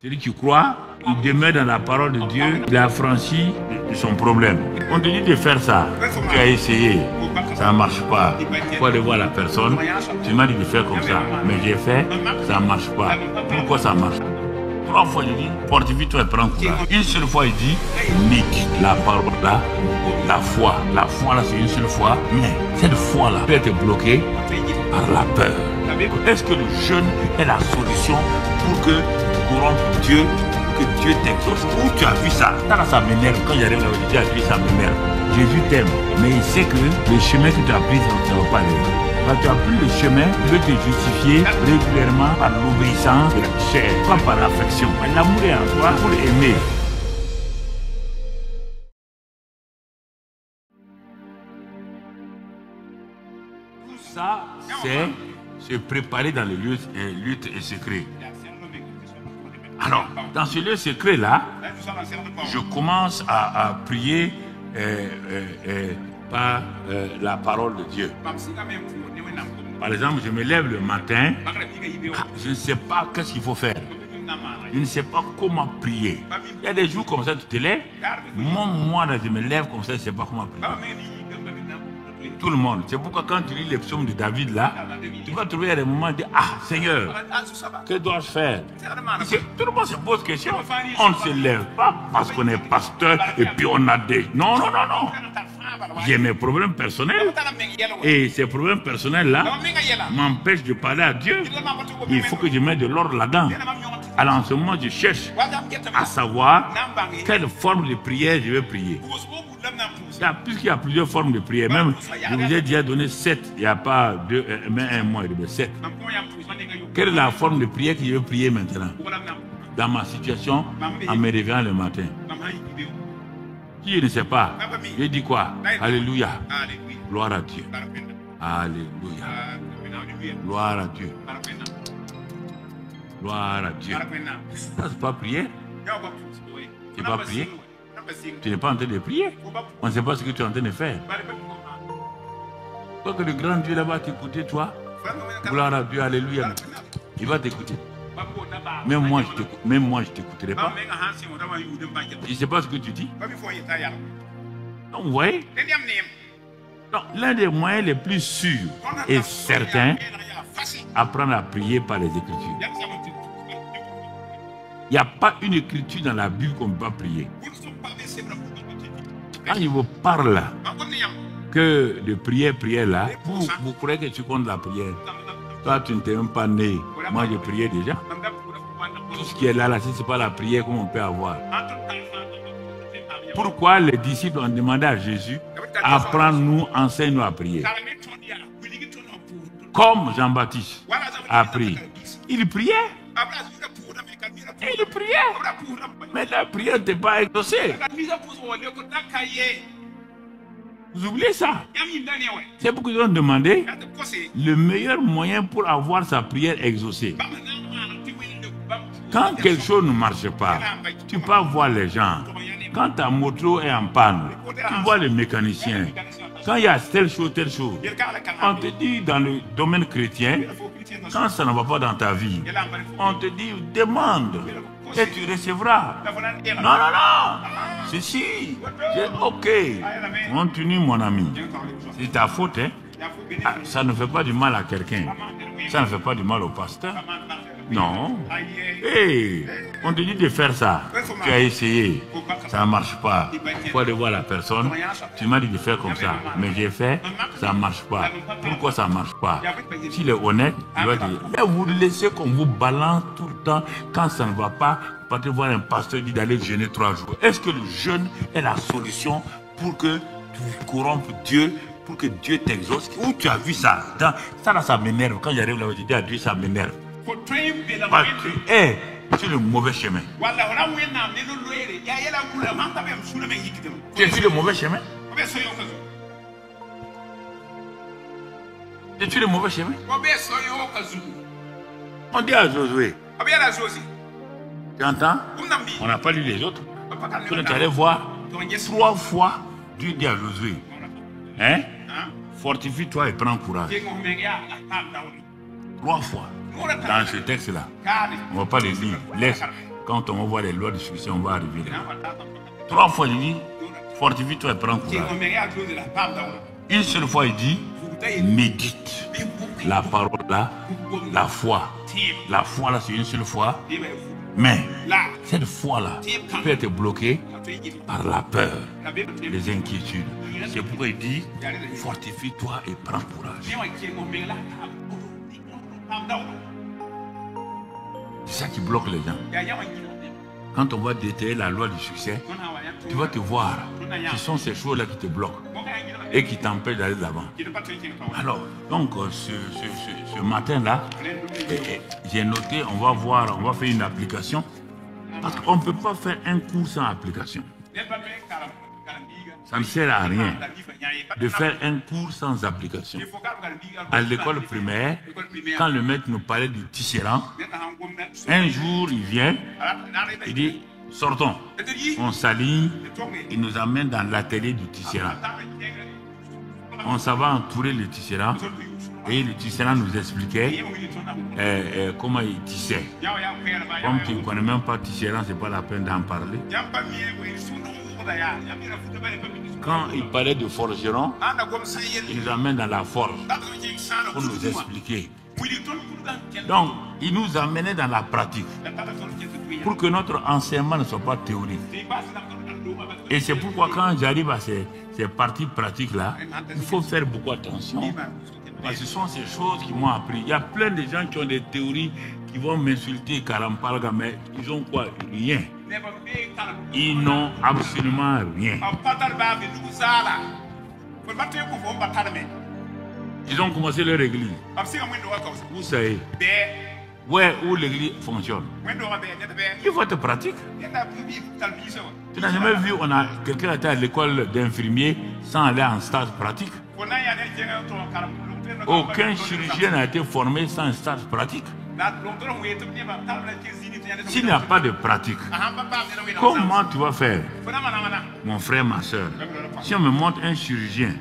Celui qui croit, il demeure dans la parole de Dieu, il a franchi son problème. On te dit de faire ça, tu as essayé, ça ne marche pas. Il faut aller voir la personne, tu m'as dit de faire comme ça, mais j'ai fait, ça ne marche pas. Pourquoi ça marche? 3 fois il dit, fortifie-toi et prends courage. Une seule fois il dit, nique la parole là, la foi. La foi là c'est une seule fois, mais cette foi là peut être bloquée par la peur. Est-ce que le jeûne est la solution pour que corrompre Dieu, que Dieu t'exauce? Où tu as vu ça? Ça m'énerve. Quand j'arrive là, je dis à Dieu, ça m'énerve. Jésus t'aime, mais il sait que le chemin que tu as pris, ça ne va pas aller. Quand tu as pris le chemin, il veut te justifier régulièrement par l'obéissance de la chair, pas par l'affection. L'amour est en toi pour aimer. Ça, c'est se préparer dans les lieux luttes et secrets. Alors, dans ce lieu secret-là, je commence à prier par la parole de Dieu. Par exemple, je me lève le matin, je ne sais pas qu'est-ce qu'il faut faire. Je ne sais pas comment prier. Il y a des jours comme ça, tu te lèves. Moi, je me lève comme ça, je ne sais pas comment prier. Tout le monde. C'est pourquoi quand tu lis les psaumes de David là, tu vas trouver des moments de ah Seigneur, que dois-je faire? Tout le monde se pose question. On ne se lève pas parce qu'on est pasteur et puis on a des... Non. J'ai mes problèmes personnels et ces problèmes personnels là m'empêchent de parler à Dieu. Il faut que je mette de l'ordre là-dedans. Alors en ce moment, je cherche à savoir quelle forme de prière je vais prier. Puisqu'il y a plusieurs formes de prière, même je vous ai déjà donné 7, il n'y a pas 2, mais 1 mois, il y a 7. Quelle est la forme de prière que je vais prier maintenant? Dans ma situation, en me réveillant le matin. Si je ne sais pas, je dis quoi? Alléluia. Gloire à Dieu. Alléluia. Gloire à Dieu. Gloire à Dieu. Ça, c'est pas prière? C'est pas prier? Tu n'es pas en train de prier. On ne sait pas ce que tu es en train de faire. Toi que le grand Dieu là-bas t'écouter, toi. Gloire à Dieu, alléluia. Il va t'écouter. Même moi, je t'écouterai pas. Je ne sais pas ce que tu dis. Donc, vous voyez? L'un des moyens les plus sûrs et certains, apprendre à prier par les Écritures. Il n'y a pas une écriture dans la Bible qu'on ne peut pas prier. Quand il vous parle que de prière là, vous croyez que tu comptes la prière. Toi, tu ne t'es même pas né. Moi, je priais déjà. Tout ce qui est là, si ce n'est pas la prière, comment on peut avoir? Pourquoi les disciples ont demandé à Jésus, apprends-nous, enseigne-nous à prier? Comme Jean-Baptiste a prié. Il priait. Il priait. Mais la prière n'était pas exaucée. Vous oubliez ça? C'est pourquoi ils ont demandé le meilleur moyen pour avoir sa prière exaucée. Quand quelque chose ne marche pas, tu peux voir les gens. Quand ta moto est en panne, tu vois les mécaniciens. Quand il y a telle chose, on te dit dans le domaine chrétien, quand ça ne va pas dans ta vie, on te dit demande et tu recevras. Non. Ceci, ok. Continue mon ami. C'est ta faute, hein? Ça ne fait pas du mal à quelqu'un. Ça ne fait pas du mal au pasteur. Non. On te dit de faire ça. Tu as essayé. Ça ne marche pas. Il faut aller voir la personne. Tu m'as dit de faire comme ça. Mais j'ai fait, ça ne marche pas. Pourquoi ça ne marche pas? S'il est honnête, il va dire, mais vous laissez qu'on vous balance tout le temps. Quand ça ne va pas, vous partez voir un pasteur dit d'aller jeûner 3 jours. Est-ce que le jeûne est la solution pour que tu corrompes Dieu, pour que Dieu t'exauce? Où tu as vu ça? Ça m'énerve. Quand j'arrive là, je dis à Dieu, ça m'énerve. Tu es sur le mauvais chemin. Tu es sur le mauvais chemin. Tu es sur le mauvais chemin. On dit à Josué. Tu entends? On n'a pas lu les autres. Tu es allé voir 3 fois Dieu dit à Josué. Hein? Fortifie-toi et prends courage. 3 fois. Dans ce texte-là. On ne va pas les lire. Laisse. Quand on va voir les lois de succès, on va arriver là. 3 fois, il dit, fortifie-toi et prends courage. Une seule fois, il dit, médite. La parole là, la foi. La foi là, c'est une seule fois. Mais cette foi-là peut être bloquée par la peur, les inquiétudes. C'est pourquoi il dit, fortifie-toi et prends courage. C'est ça qui bloque les gens. Quand on va détailler la loi du succès, tu vas te voir. Ce sont ces choses-là qui te bloquent et qui t'empêchent d'aller de l'avant. Alors, donc, ce matin-là, j'ai noté, on va faire une application. Parce qu'on ne peut pas faire un cours sans application. Ça ne sert à rien de faire un cours sans application. À l'école primaire, quand le maître nous parlait du tisserand, un jour il vient, il dit sortons. On s'aligne, il nous amène dans l'atelier du tisserand. On s'en va entourer le tisserand et le tisserand nous expliquait comment il tissait. Comme tu ne connais même pas tisserand, ce n'est pas la peine d'en parler. Quand il parlait de forgeron, il nous amène dans la forge pour nous expliquer. Donc, il nous amenait dans la pratique pour que notre enseignement ne soit pas théorique. Et c'est pourquoi quand j'arrive à ces parties pratiques-là, il faut faire beaucoup attention. Parce que ce sont ces choses qui m'ont appris. Il y a plein de gens qui ont des théories qui vont m'insulter, Karampalga, mais ils ont quoi? Rien. Ils n'ont absolument rien. Ils ont commencé leur église. Vous savez, où l'église fonctionne. Il faut être pratique. Tu n'as jamais vu quelqu'un était à l'école d'infirmier sans aller en stage pratique. Aucun chirurgien n'a été formé sans un stage pratique. S'il n'y a pas de pratique, comment tu vas faire? Mon frère, ma soeur, si on me montre un chirurgien,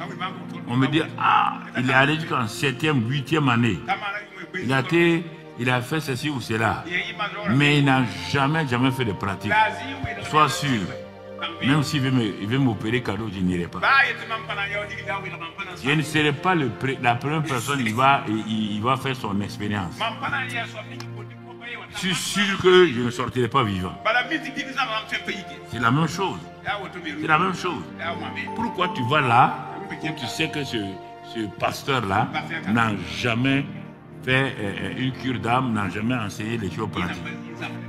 on me dit, ah, il est allé jusqu'en 7e, 8e année. Il a fait ceci ou cela, mais il n'a jamais fait de pratique. Sois sûr, même s'il veut m'opérer cadeau, je n'irai pas. Je ne serai pas la première personne, il va faire son expérience. Je suis sûr que je ne sortirai pas vivant. C'est la même chose. C'est la même chose. Pourquoi tu vas là où tu sais que ce pasteur-là n'a jamais fait une cure d'âme, n'a jamais enseigné les choses pratiques?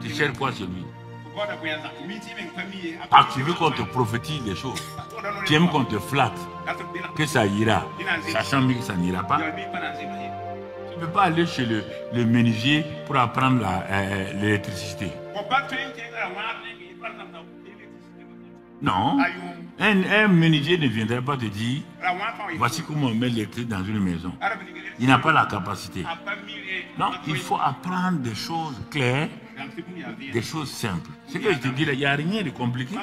Tu cherches quoi chez lui? Ah, tu veux qu'on te prophétise des choses. Tu aimes qu'on te flatte, que ça ira, sachant que ça n'ira pas. Tu ne peux pas aller chez le menuisier pour apprendre l'électricité. Non. Un menuisier ne viendrait pas te dire voici comment on met l'électricité dans une maison. Il n'a pas la capacité. Non, il faut apprendre des choses claires, des choses simples. Ce que je te dis là, il n'y a rien de compliqué.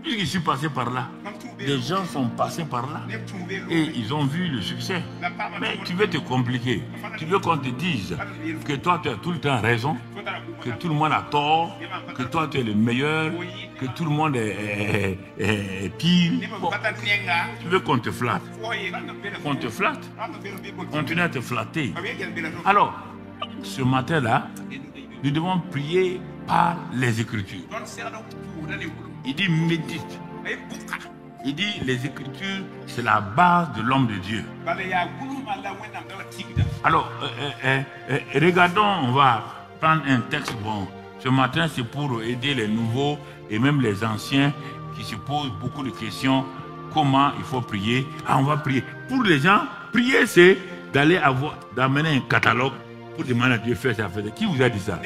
Je suis passé par là. Des gens sont passés par là et ils ont vu le succès. Mais tu veux te compliquer. Tu veux qu'on te dise que toi tu as tout le temps raison, que tout le monde a tort, que toi tu es le meilleur, que tout le monde est pire. Bon, tu veux qu'on te flatte. On te flatte. Continue à te flatter. Alors, ce matin-là, nous devons prier par les Écritures. Il dit médite. Il dit les Écritures, c'est la base de l'homme de Dieu. Alors, regardons, on va prendre un texte bon. Ce matin, c'est pour aider les nouveaux et même les anciens qui se posent beaucoup de questions. Comment il faut prier? Ah, on va prier. Pour les gens, prier, c'est d'amener un catalogue pour demander à Dieu faire ça. Qui vous a dit ça?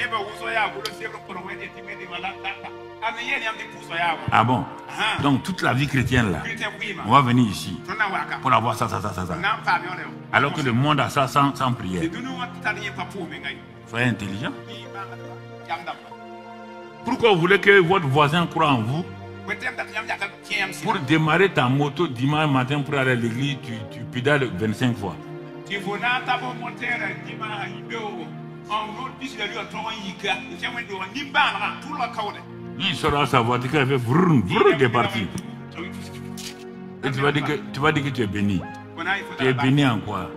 Ah bon? Donc toute la vie chrétienne là, on va venir ici pour avoir ça. Alors que le monde a ça sans prière. Soyez intelligent. Pourquoi vous voulez que votre voisin croie en vous? Pour démarrer ta moto dimanche matin pour aller à l'église, tu pédales 25 fois. Lui, il sera sa voiture, il fait vroom, vroom, il est parti. Et tu vas dire que tu es béni. Tu es béni en quoi?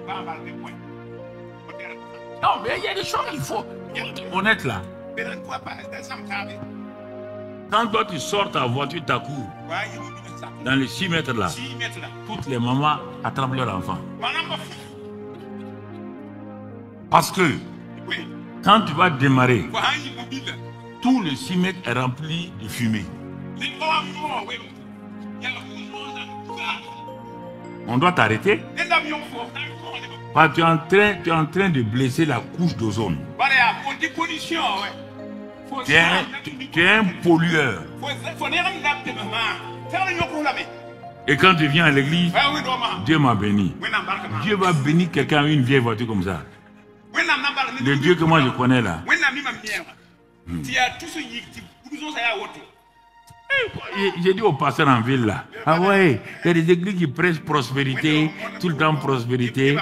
Non, mais il y a des choses qu'il faut honnête là. Quand toi tu sors ta voiture, ta cour, dans les 6 mètres là, toutes les mamans attrapent leur enfant. Parce que quand tu vas démarrer, tout le 6 mètres est rempli de fumée. On doit t'arrêter. Tu es en train de blesser la couche d'ozone. Tu es un pollueur. Et quand tu viens à l'église, Dieu m'a béni. Dieu va bénir quelqu'un avec une vieille voiture comme ça. Le Dieu que moi je connais là. J'ai dit au pasteur en ville là, ah ouais, il y a des églises qui prêchent prospérité, tout le temps prospérité.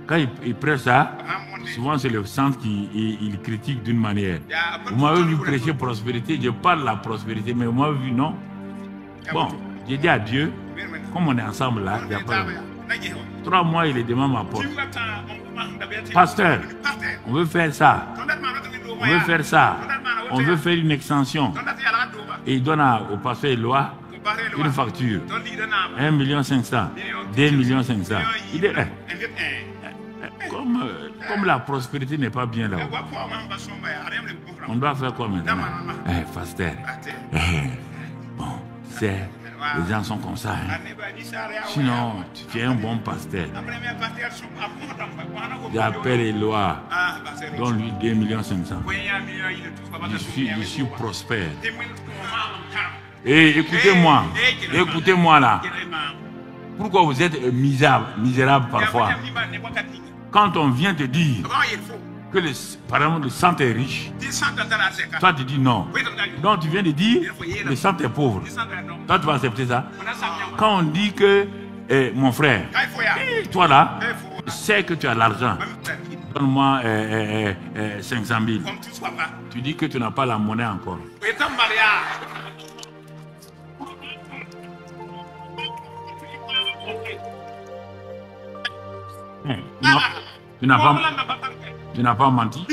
Quand il prêche ça, souvent c'est le centre qui critique d'une manière. Vous m'avez vu prêcher prospérité, je parle de la prospérité, mais vous m'avez vu non. Bon, j'ai dit à Dieu, comme on est ensemble là, il n'y a pas de... 3 mois, il est devant ma porte. Pasteur, on veut faire ça. On veut faire ça. On veut faire une extension. Et il donne au pasteur Éloi une facture. 1 500 000, 2 500 000. Il est, comme la prospérité n'est pas bien là-haut, on doit faire quoi maintenant? Pasteur, bon, c'est... Les gens sont comme ça. Hein. Sinon, tu es un bon pasteur. J'appelle Éloi. Donne-lui 2 500 000. Je suis prospère. Et écoutez-moi. Écoutez-moi là. Pourquoi vous êtes misérable parfois? Quand on vient te dire que par exemple le sang est riche, toi tu dis non. Donc tu viens de dire le sang est pauvre. Toi tu vas accepter ça? Quand on dit que mon frère, toi là, sais que tu as l'argent, donne-moi 500 000. Tu dis que tu n'as pas la monnaie encore. Non, tu n'as pas menti.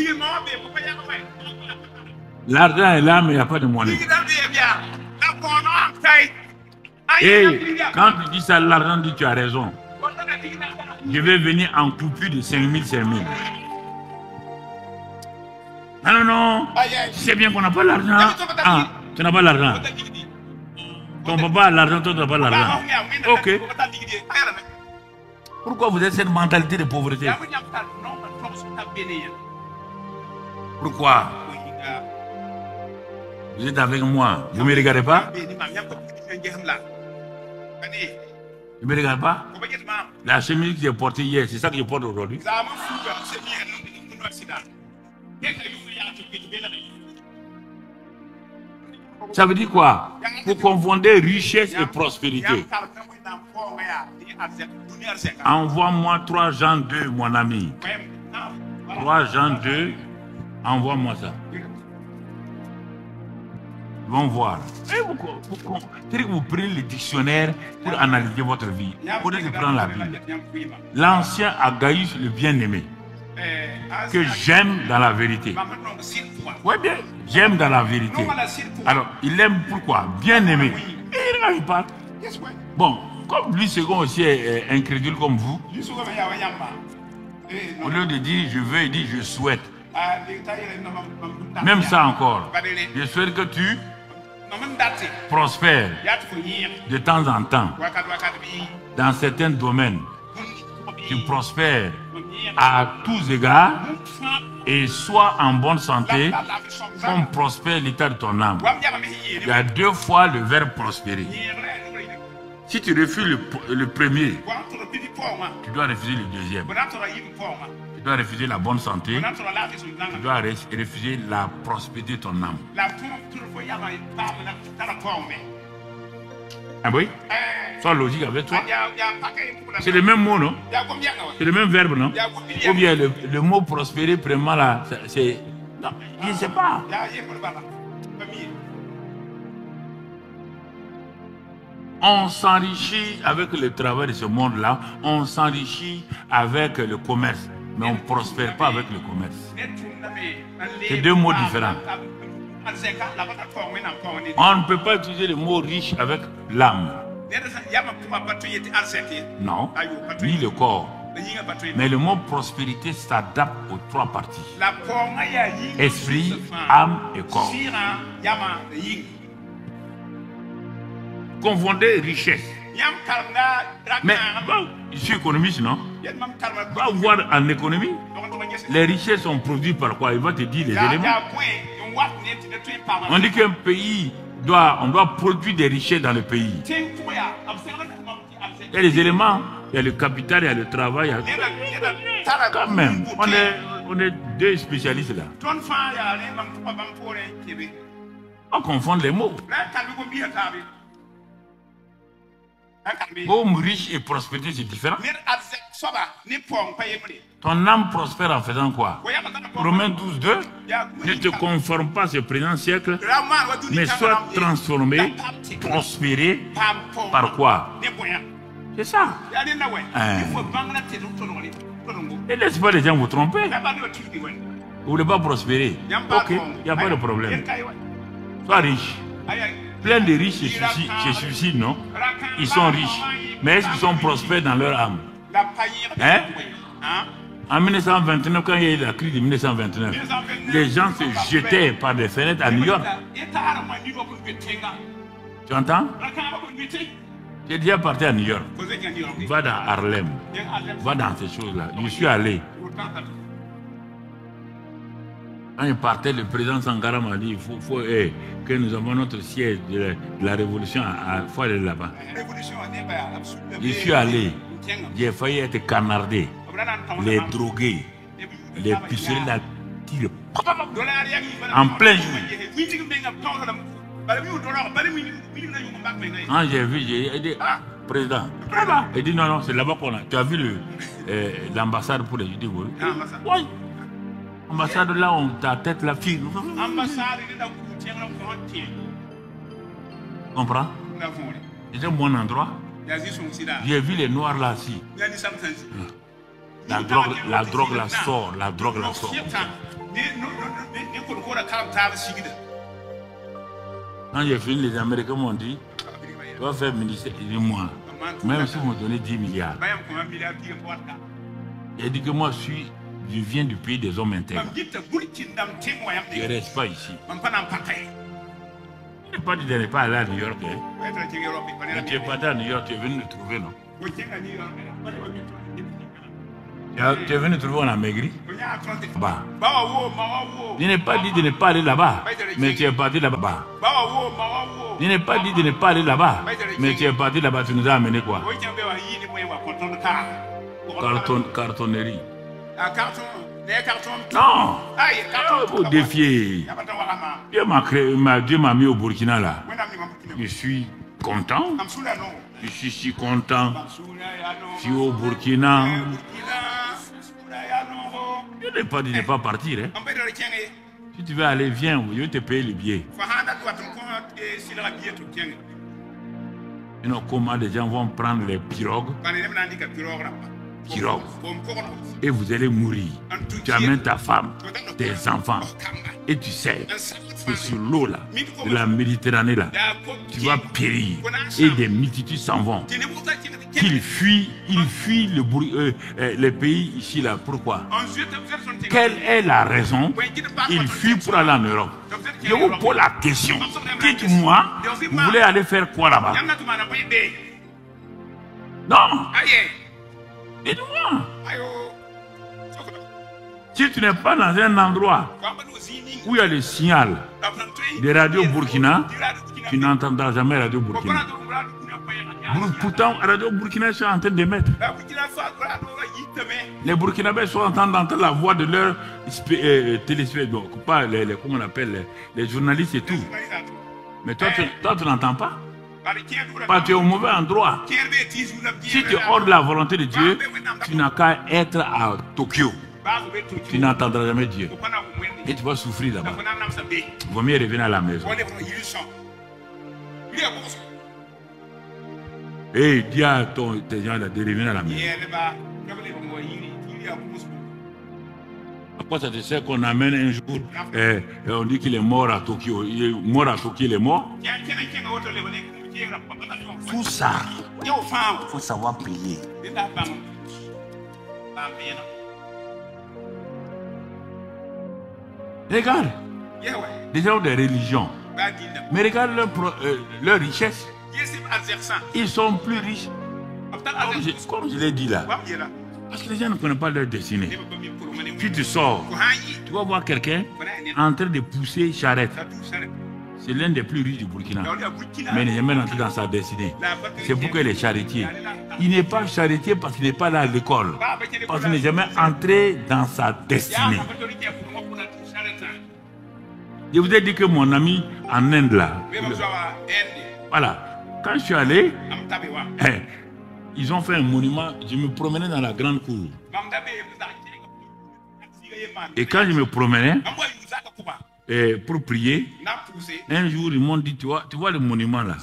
L'argent est là, mais il n'y a pas de monnaie. Et quand tu dis ça, l'argent dit tu as raison. Je vais venir en coupure de 5 000, 5 000. Non, non, non. Tu sais bien qu'on n'a pas l'argent. Ah, tu n'as pas l'argent. Ton papa a l'argent, toi tu n'as pas l'argent. Ok. Pourquoi vous avez cette mentalité de pauvreté? Pourquoi? Vous êtes avec moi. Vous ne me regardez pas? Vous ne me regardez pas? La chemise que j'ai portée hier, c'est ça que je porte aujourd'hui. Ça veut dire quoi? Vous confondez richesse et prospérité. Envoie-moi 3 Jean 2, mon ami. 3 Jean 2, envoie-moi ça. Ils vont voir. Vous prenez le dictionnaire pour analyser votre vie. Vous pouvez prendre la Bible. L'ancien Agaïus, le bien-aimé, que j'aime dans la vérité. Oui, bien, j'aime dans la vérité. Alors, il aime pourquoi? Bien-aimé. Et il parle. Bon, comme lui, second aussi est incrédule comme vous, au lieu de dire je veux, il dit je souhaite. Même ça encore. Je souhaite que tu prospères de temps en temps dans certains domaines. Tu prospères à tous égards et sois en bonne santé comme prospère l'état de ton âme. Il y a 2 fois le verbe prospérer. Si tu refuses le premier, tu dois refuser le deuxième. Tu dois refuser la bonne santé. Tu dois refuser la prospérité de ton âme. Ah oui? Sois logique avec toi. C'est le même mot, non? C'est le même verbe, non? Ou bien le mot prospérer, vraiment là, c'est... Non, je ne sais pas. On s'enrichit avec le travail de ce monde-là, on s'enrichit avec le commerce, mais on ne prospère pas avec le commerce. C'est deux mots différents. On ne peut pas utiliser le mot riche avec l'âme. Non, ni le corps. Mais le mot prospérité s'adapte aux trois parties. Esprit, âme et corps. Confondez richesse. Mais je suis économiste, non? Va voir en économie. Les richesses sont produites par quoi? Il va te dire les éléments. On dit qu'un pays on doit produire des richesses dans le pays. Il y a les éléments, il y a le capital, il y a le travail. Quand même, on est deux spécialistes là. On confond les mots. Homme riche et prospérité, c'est différent. Ton âme prospère en faisant quoi? Romains 12, 2. Ne te conforme pas à ce présent siècle, mais sois transformé, prospéré par quoi? C'est ça. Et laisse pas les gens vous tromper. Vous ne voulez pas prospérer? Ok, il n'y a pas de problème. Sois riche. Plein de riches se suicident, non? Ils sont riches. Mais est-ce qu'ils sont prospères dans leur âme? Hein? En 1929, quand il y a eu la crise de 1929, les gens se jetaient par des fenêtres à New York. Tu entends? J'ai déjà parti à New York. Va dans Harlem. Va dans ces choses-là. Je suis allé. Quand il partait, le président Sankara m'a dit que nous avons notre siège de la révolution, il faut aller là-bas. Je suis allé, j'ai failli être canardé, les drogués, les pistolets, la tire en plein jour. Quand j'ai vu, j'ai dit, président, il dit non, c'est là-bas qu'on a. Tu as vu l'ambassade pour les Judéos? Oui. Ambassade là, on ta tête la fille. Comprends? C'est un bon endroit. J'ai vu les noirs là aussi. La drogue la sort, la drogue la sort. Quand j'ai fini, les Américains m'ont dit, tu vas faire ministère de moi. Même si vous me donnez 10 milliards. J'ai dit que moi je viens du pays des hommes intègres. Je ne reste pas ici. Je n'ai pas dit de ne pas aller à New York. Hein. Mais tu n'es pas allé à New York, tu es venu nous trouver, non? Tu es venu trouver, on a maigri. Bah. Je n'ai pas dit de ne pas aller là-bas, mais tu es parti là-bas. Je n'ai pas dit de ne pas aller là-bas, mais tu es parti là-bas, tu nous as amené quoi? Cartonnerie. Non, il faut défier. Dieu m'a mis au Burkina là. Je suis content. Je suis si content. Je suis au Burkina. Je n'ai pas dit de ne pas partir. Hein. Si tu veux aller, viens, je vais te payer le billet. Sinon, comment des gens vont prendre les pirogues? Et vous allez mourir. Tu amènes ta femme, tes enfants, et tu sais que sur l'eau là, de la Méditerranée là, tu vas périr. Et des multitudes s'en vont. Qu'ils fuient, ils fuient les pays ici là. Pourquoi? Quelle est la raison? Ils fuient pour aller en Europe. Je vous pose la question. Dites-moi, vous voulez aller faire quoi là-bas? Non. Dites-moi. Si tu n'es pas dans un endroit où il y a le signal de Radio Burkina, tu n'entendras jamais Radio Burkina. Pourtant, Radio Burkina sont en train de mettre. Les Burkinabés sont en train d'entendre la voix de leurs téléspectateurs, pas comment on appelle les journalistes et tout. Mais toi, tu n'entends pas. Parce que tu es au mauvais endroit. Si tu es hors de la volonté de Dieu, tu n'as qu'à être à Tokyo. Tu n'entendras jamais Dieu. Et tu vas souffrir là-bas. Il vaut mieux revenir à la maison. Et dis à tes gens de revenir à la maison. Après ça te sert qu'on amène un jour, on dit qu'il est mort à Tokyo. Il est mort à Tokyo, il est mort. Tout ça, il faut savoir prier. Regarde, les gens des religions, mais regarde leur richesse. Ils sont plus riches. Comme je l'ai dit là. Parce que les gens ne connaissent pas leur destinée. Puis tu sors, tu vas voir quelqu'un en train de pousser charrette. C'est l'un des plus riches du Burkina. Mais il n'est jamais entré dans sa destinée. C'est pourquoi il est charretier. Il n'est pas charretier parce qu'il n'est pas là à l'école. Parce qu'il n'est jamais entré dans sa destinée. Je vous ai dit que mon ami en Inde là, voilà, quand je suis allé, ils ont fait un monument, je me promenais dans la grande cour. Et quand je me promenais pour prier, un jour ils m'ont dit, tu vois le monument là?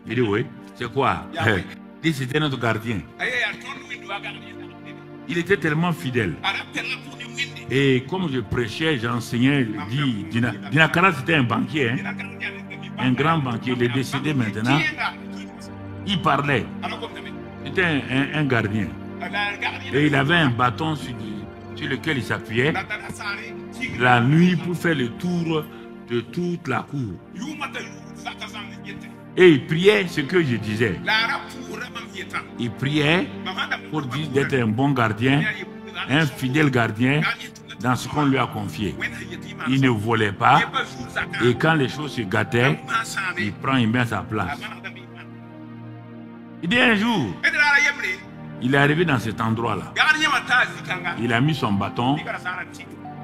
Il dit oui, c'est quoi? Il dit c'était notre gardien. Il était tellement fidèle. Et comme je prêchais, j'enseignais, Dinakara c'était un banquier, hein? Un grand banquier, il est décédé maintenant. Il parlait. C'était un gardien. Et il avait un bâton sur lequel il s'appuyait la nuit pour faire le tour de toute la cour. Et il priait ce que je disais. Il priait pour dire d'être un bon gardien, un fidèle gardien dans ce qu'on lui a confié. Il ne volait pas. Et quand les choses se gâtaient, il met à sa place. Il dit un jour, il est arrivé dans cet endroit-là. Il a mis son bâton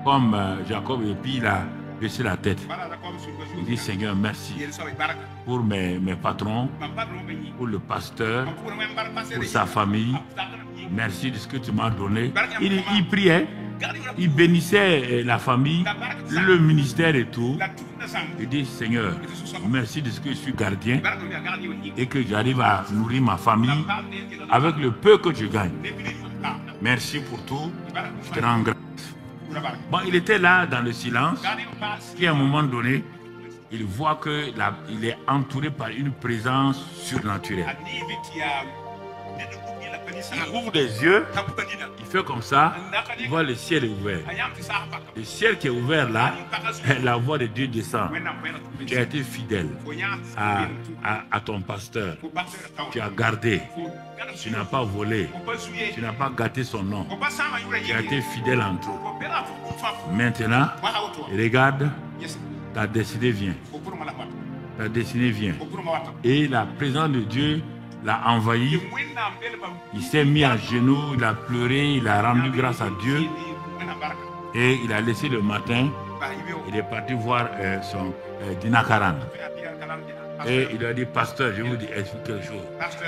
comme Jacob et puis il a baissé la tête. Il dit Seigneur, merci pour mes patrons, pour le pasteur, pour sa famille. Merci de ce que tu m'as donné. Il priait, il bénissait la famille, le ministère et tout. Il dit Seigneur, merci de ce que je suis gardien et que j'arrive à nourrir ma famille avec le peu que je gagne. Merci pour tout. Je te rends grâce. Bon, il était là dans le silence. Puis à un moment donné, il voit qu'il est entouré par une présence surnaturelle. Il ouvre les yeux, il fait comme ça, il voit le ciel est ouvert. Le ciel qui est ouvert là, la voix de Dieu descend. Tu as été fidèle à ton pasteur. Tu as gardé. Tu n'as pas volé. Tu n'as pas gâté son nom. Tu as été fidèle en tout. Maintenant, regarde, ta destinée vient. Ta destinée vient. Et la présence de Dieu l'a envahi. Il s'est mis à genoux, il a pleuré, il a rendu grâce à Dieu. Et il a laissé le matin, il est parti voir son Dinakaran. Et il a dit, pasteur, je vous dis quelque chose.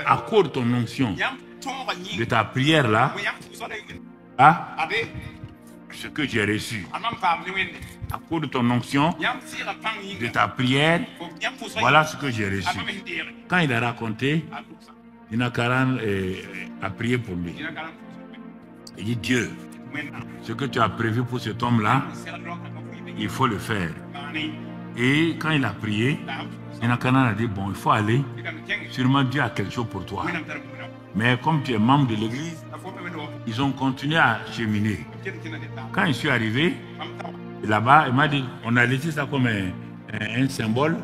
À cause de ton onction, de ta prière là, ce que j'ai reçu, à cause de ton onction, de ta prière, voilà ce que j'ai reçu. Quand il a raconté, Dinakaran a prié pour lui. Il dit, Dieu, ce que tu as prévu pour cet homme-là, il faut le faire. Et quand il a prié, Dinakaran a dit, bon, il faut aller. Sûrement Dieu a quelque chose pour toi. Mais comme tu es membre de l'église, ils ont continué à cheminer. Quand je suis arrivé, là-bas, il m'a dit, on a laissé ça comme un symbole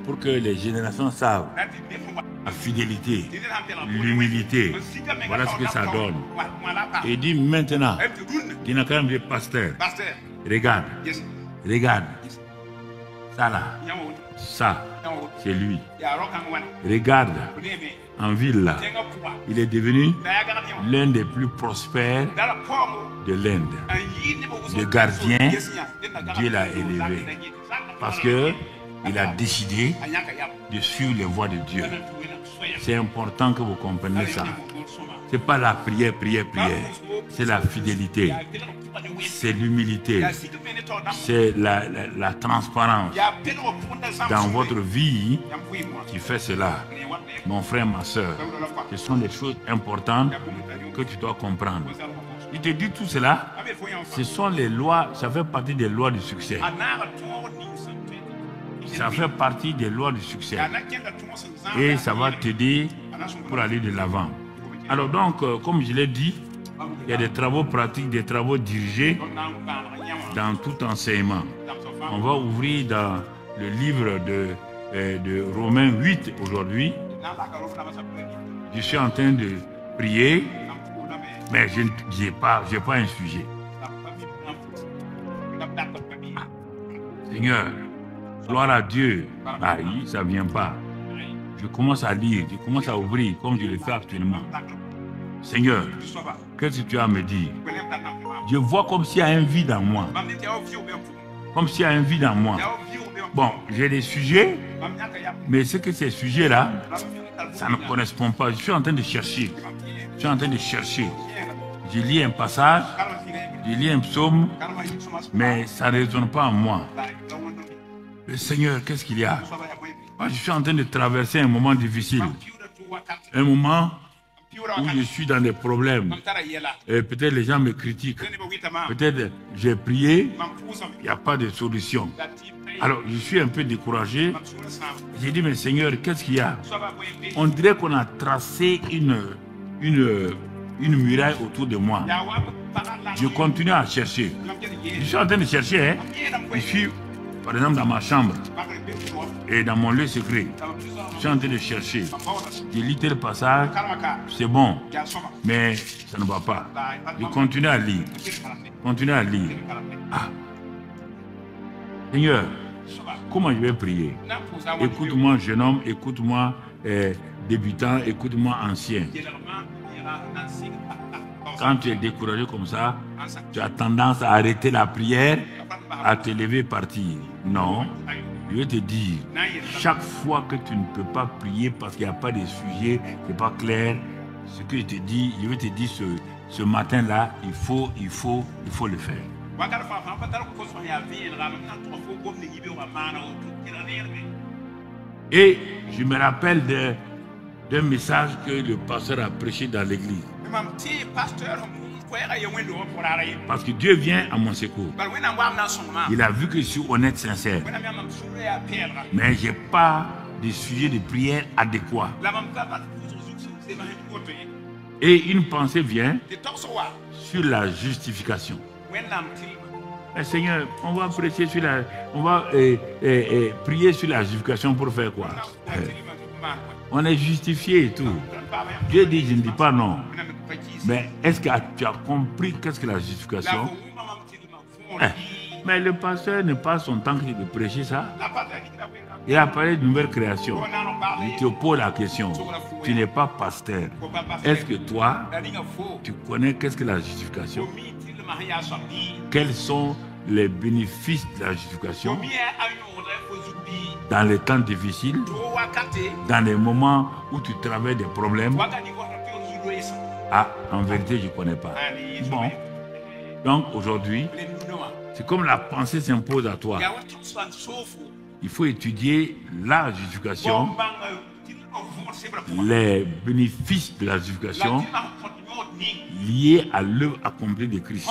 pour que les générations savent la fidélité, l'humilité. Voilà ce que ça donne. Et il dit maintenant, Dinakaran dit, pasteur, regarde, regarde, ça là, ça, c'est lui. Regarde, en ville là, il est devenu l'un des plus prospères de l'Inde. Le gardien, Dieu l'a élevé. Parce que il a décidé de suivre les voies de Dieu. C'est important que vous compreniez ça. Ce n'est pas la prière. C'est la fidélité. C'est l'humilité. C'est la transparence dans votre vie qui fait cela. Mon frère, ma soeur, ce sont des choses importantes que tu dois comprendre. Il te dit tout cela, ce sont les lois, ça fait partie des lois du succès. Ça fait partie des lois du succès. Et ça va t'aider pour aller de l'avant. Alors donc, comme je l'ai dit, il y a des travaux pratiques, des travaux dirigés dans tout enseignement. On va ouvrir dans le livre de Romains 8 aujourd'hui. Je suis en train de prier, mais je n'ai pas un sujet. Seigneur, gloire à Dieu. Ça ne vient pas. Je commence à lire, je commence à ouvrir comme je le fais actuellement. Seigneur, qu'est-ce que tu as à me dire? Je vois comme s'il y a un vide en moi. Comme s'il y a un vide en moi. Bon, j'ai des sujets, mais ce que ces sujets-là, ça ne correspond pas. Je suis en train de chercher. Je lis un passage, je lis un psaume, mais ça ne résonne pas en moi. Le Seigneur, qu'est-ce qu'il y a? Moi, je suis en train de traverser un moment difficile. Un moment où je suis dans des problèmes. Peut-être les gens me critiquent. Peut-être j'ai prié, il n'y a pas de solution. Alors, je suis un peu découragé. J'ai dit, mais Seigneur, qu'est-ce qu'il y a? On dirait qu'on a tracé une muraille autour de moi. Je continue à chercher. Je suis en train de chercher. Hein? Je suis, par exemple, dans ma chambre et dans mon lieu secret. Je suis en train de chercher. J'ai lu tel passage, c'est bon, mais ça ne va pas. Je continue à lire. Ah. Seigneur, comment je vais prier? Écoute-moi, jeune homme, écoute-moi, débutant, écoute-moi, ancien. Quand tu es découragé comme ça, tu as tendance à arrêter la prière, à te lever et partir. Non, je vais te dire, chaque fois que tu ne peux pas prier parce qu'il n'y a pas de sujet, ce n'est pas clair, ce que je te dis, je vais te dire ce matin-là, il faut le faire. Et je me rappelle d'un message que le pasteur a prêché dans l'église. Parce que Dieu vient à mon secours. Il a vu que je suis honnête, sincère. Mais je n'ai pas de sujet de prière adéquat. Et une pensée vient sur la justification. Mais Seigneur, on va prêcher sur prier sur la justification pour faire quoi? On est justifié et tout. Dieu dit, je ne dis pas non. Mais est-ce que tu as compris qu'est-ce que la justification? Mais le pasteur ne passe son temps que de prêcher ça. Il a parlé de nouvelle création. Je te pose la question. Tu n'es pas pasteur. Est-ce que toi, tu connais qu'est-ce que la justification? Quels sont les bénéfices de la justification dans les temps difficiles, dans les moments où tu traverses des problèmes? Ah, en vérité, je ne connais pas. Bon. Donc aujourd'hui, c'est comme la pensée s'impose à toi. Il faut étudier la justification, les bénéfices de la justification liés à l'œuvre accomplie de Christ.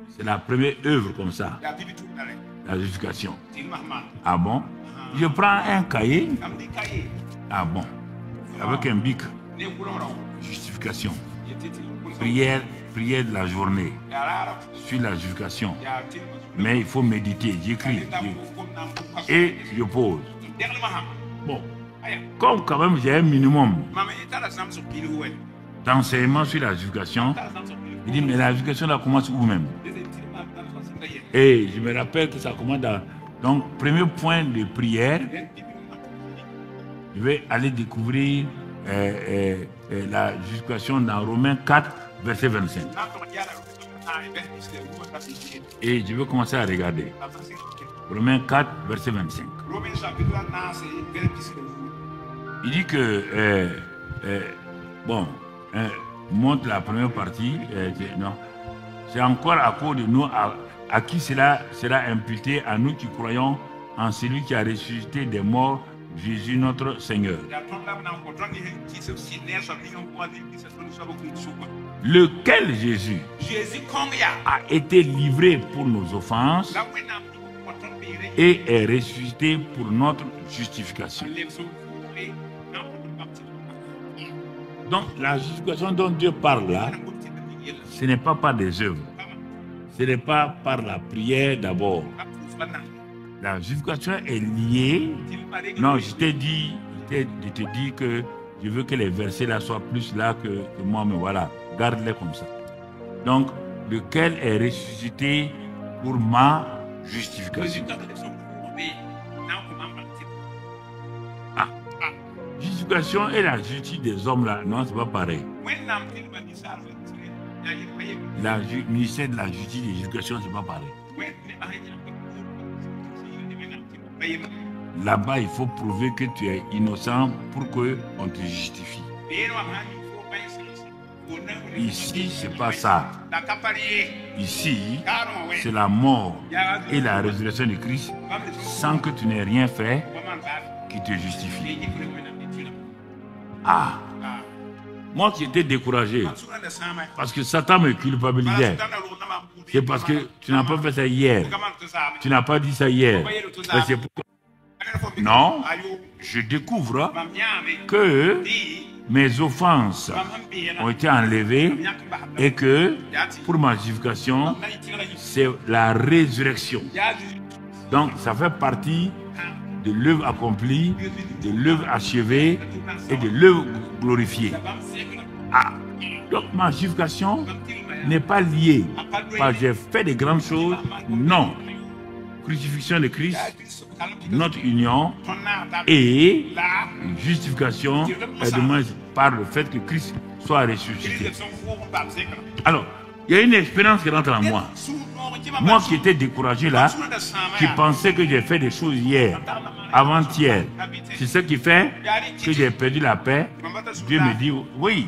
C'est la première œuvre comme ça, la justification. Ah bon? Je prends un cahier. Ah bon? Avec un bic. Justification. Prière de la journée. Sur la justification. Mais il faut méditer. J'écris. Et je pose. Bon. Comme quand même j'ai un minimum d'enseignement sur la justification, il dit, mais la justification là commence où même? Et je me rappelle que ça commence dans... Donc, premier point de prière, je vais aller découvrir la justification dans Romains 4, verset 25. Et je vais commencer à regarder. Romains 4, verset 25. Il dit que, bon, montre la première partie, non, c'est encore à cause de nous à qui cela sera imputé, à nous qui croyons en celui qui a ressuscité des morts, Jésus notre Seigneur. Lequel Jésus a été livré pour nos offenses et est ressuscité pour notre justification. Donc la justification dont Dieu parle là, ce n'est pas par des œuvres, ce n'est pas par la prière d'abord. La justification est liée. Non, je t'ai dit, je te dis que je veux que les versets là soient plus là que moi, mais voilà, garde-les comme ça. Donc, lequel est ressuscité pour ma justification. Ah, justification et la justice des hommes là, non, c'est pas pareil. Le ministère de la justice et de l'éducation, c'est pas pareil. Là-bas, il faut prouver que tu es innocent pour qu'on te justifie. Ici, c'est pas ça. Ici, c'est la mort et la résurrection de Christ sans que tu n'aies rien fait qui te justifie. Ah! Moi qui étais découragé, parce que Satan me culpabilisait. C'est parce que tu n'as pas fait ça hier. Tu n'as pas dit ça hier. C'est pourquoi... Non, je découvre que mes offenses ont été enlevées et que pour ma justification, c'est la résurrection. Donc ça fait partie de l'œuvre accomplie, de l'œuvre achevée et de l'œuvre glorifiée. Ah, donc ma justification n'est pas liée parce que j'ai fait de grandes choses. Non. Crucifixion de Christ, notre union et justification par le fait que Christ soit ressuscité. Alors, il y a une expérience qui rentre en moi. Moi qui étais découragé là, qui pensais que j'ai fait des choses hier, avant-hier, c'est ce qui fait que j'ai perdu la paix. Dieu me dit, oui,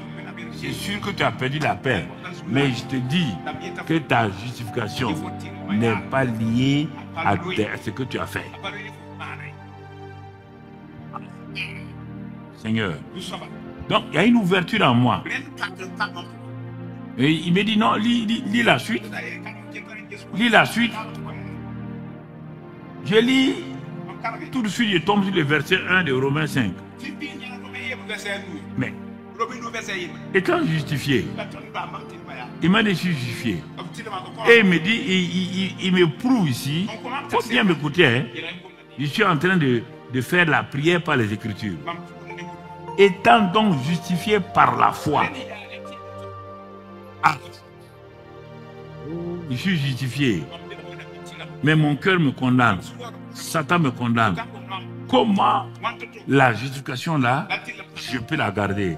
c'est sûr que tu as perdu la paix, mais je te dis que ta justification n'est pas liée à ce que tu as fait. Seigneur. Donc, il y a une ouverture en moi. Et il me dit, non, lis la suite. Lis la suite. Je lis, tout de suite, je tombe sur le verset 1 de Romains 5. Mais, étant justifié, il m'a dit justifié. Et il me dit, il me prouve ici, il faut bien m'écouter, hein, je suis en train de faire la prière par les Écritures. Étant donc justifié par la foi. Ah, je suis justifié, mais mon cœur me condamne. Satan me condamne. Comment la justification là, je peux la garder?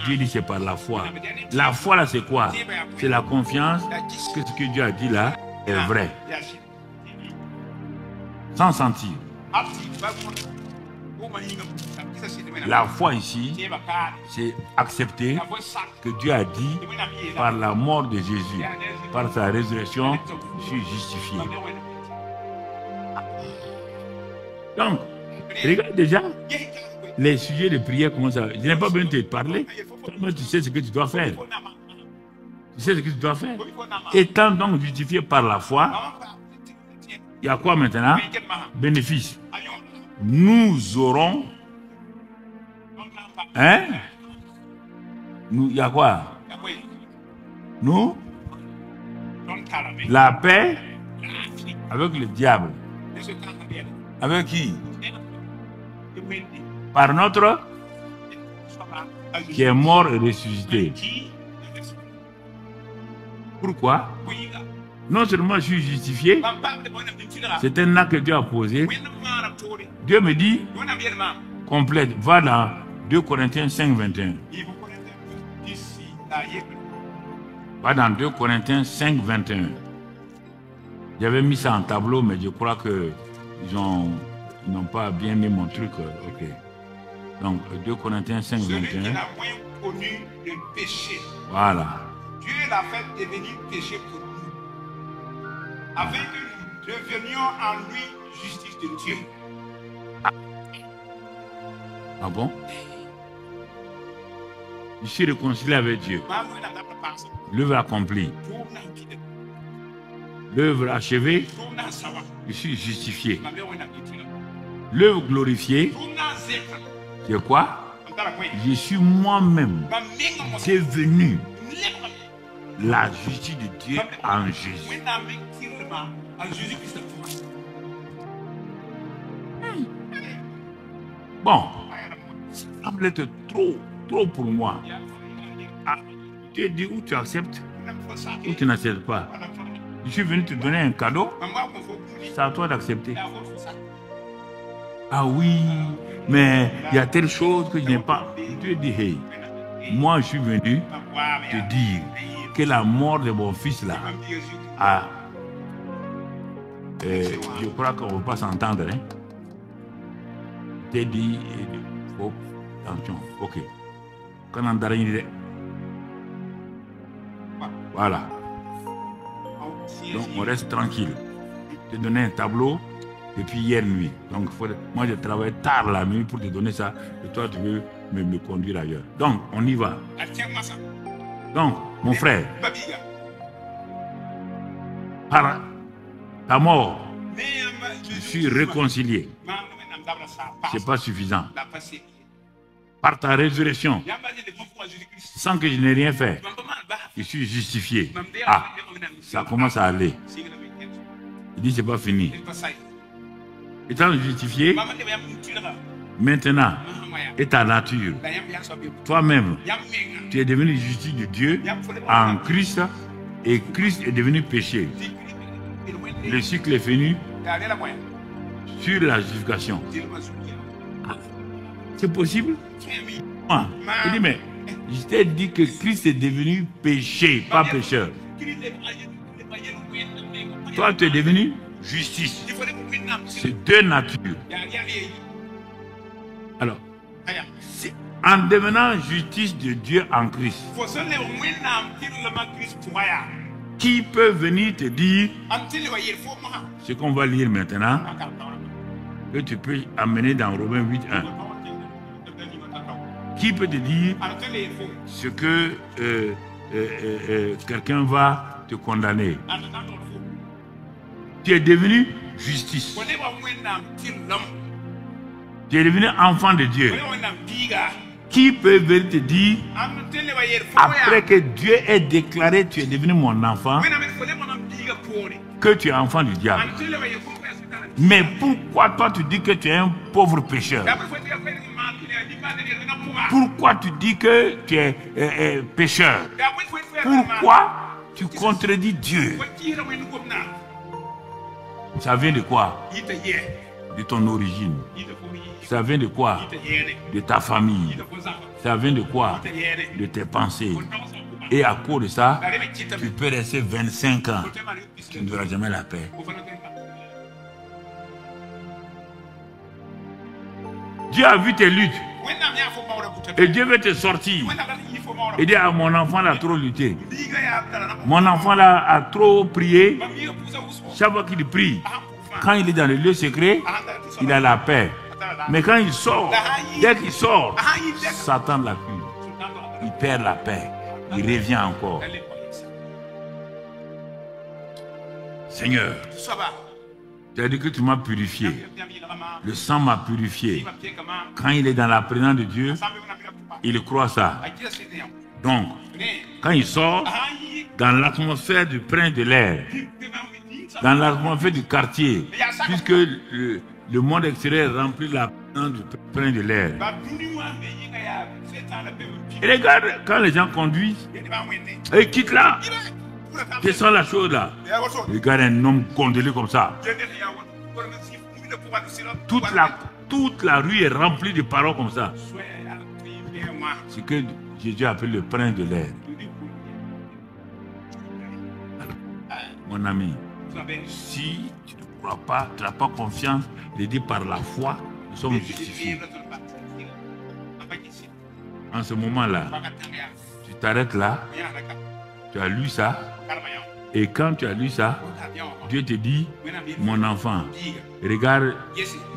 Dieu dit c'est par la foi. La foi là c'est quoi? C'est la confiance que ce que Dieu a dit là est vrai. Sans sentir. La foi ici, c'est accepter que Dieu a dit par la mort de Jésus, par sa résurrection, je suis justifié. Donc, regarde déjà les sujets de prière, comment ça. Je n'ai pas besoin de te parler. Toi, tu sais ce que tu dois faire. Tu sais ce que tu dois faire. Étant donc justifié par la foi, il y a quoi maintenant? Bénéfice. Nous aurons. Hein? Nous, il y a quoi? Nous? La paix avec le diable. Avec qui? Par notre qui est mort et ressuscité. Pourquoi? Non seulement je suis justifié, c'est un acte que Dieu a posé. Dieu me dit, complète, va dans 2 Corinthiens 5, 21. Va dans 2 Corinthiens 5, 21. J'avais mis ça en tableau, mais je crois que ils n'ont pas bien mis mon truc. Ok. Donc 2 Corinthiens 5, 21. Celui qui n'a point connu le péché. Voilà. Dieu l'a fait devenir péché pour nous, afin que nous devenions en lui justice de Dieu. Ah bon? Je suis réconcilié avec Dieu. L'œuvre accomplie. L'œuvre achevée. Je suis justifié. L'œuvre glorifiée. C'est quoi? Je suis moi-même devenu la justice de Dieu en Jésus. Bon, ça semble être trop pour moi. Ah, tu dis où tu acceptes ou tu n'acceptes pas. Je suis venu te donner un cadeau, c'est à toi d'accepter. Ah oui, mais il y a telle chose que je n'ai pas. Dieu dit, hey, moi je suis venu te dire que la mort de mon fils là je crois qu'on ne va pas s'entendre. Hein? T'es dit, oh, attention, ok. Voilà. Donc on reste tranquille. Je te donner un tableau depuis hier nuit. Donc moi je travaille tard la nuit pour te donner ça. Et toi tu veux me conduire ailleurs. Donc on y va. Donc mon frère, par ta mort, je suis réconcilié. Ce n'est pas suffisant. Par ta résurrection, sans que je n'ai rien fait, je suis justifié. Ah, ça commence à aller. Il dit, c'est pas fini. Étant justifié, maintenant, et ta nature, toi-même, tu es devenu justice de Dieu en Christ, et Christ est devenu péché. Le cycle est fini sur la justification. C'est possible? Moi, il dit, mais je t'ai dit que Christ est devenu péché, pas pécheur. Toi, tu es devenu justice. C'est deux natures. Alors, en devenant justice de Dieu en Christ, qui peut venir te dire ce qu'on va lire maintenant, que tu peux amener dans Romains 8.1. Qui peut te dire ce que quelqu'un va te condamner? Tu es devenu justice. Tu es devenu enfant de Dieu. Qui peut venir te dire, après que Dieu ait déclaré tu es devenu mon enfant, que tu es enfant du diable? Mais pourquoi toi tu dis que tu es un pauvre pécheur? Pourquoi tu dis que tu es pécheur? Pourquoi tu contredis Dieu? Ça vient de quoi? De ton origine. Ça vient de quoi? De ta famille. Ça vient de quoi? De tes pensées. Et à cause de ça, tu peux rester 25 ans. Tu ne verras jamais la paix. Dieu a vu tes luttes. Et Dieu veut te sortir. Et dit à mon enfant là a trop lutté. Mon enfant là a trop prié. Chaque fois qu'il prie, quand il est dans le lieu secret, il a la paix. Mais quand il sort, dès qu'il sort, Satan l'accuse. Il perd la paix. Il revient encore. Seigneur, tu as dit que tu m'as purifié. Le sang m'a purifié. Quand il est dans la présence de Dieu, il croit ça. Donc, quand il sort, dans l'atmosphère du prince de l'air, dans l'atmosphère du quartier, puisque le monde extérieur remplit la présence du prince de l'air. Et regarde, quand les gens conduisent, ils quittent là. Quelle sont la chose là? Regarde un homme condamné comme ça. Toute la rue est remplie de paroles comme ça. C'est que Jésus appelle le prince de l'air. mon ami, si tu ne crois pas, tu n'as pas confiance, il dit par la foi, nous sommes justifiés. En ce moment-là, tu t'arrêtes là, tu as lu ça, et quand tu as lu ça, Dieu te dit, mon enfant, regarde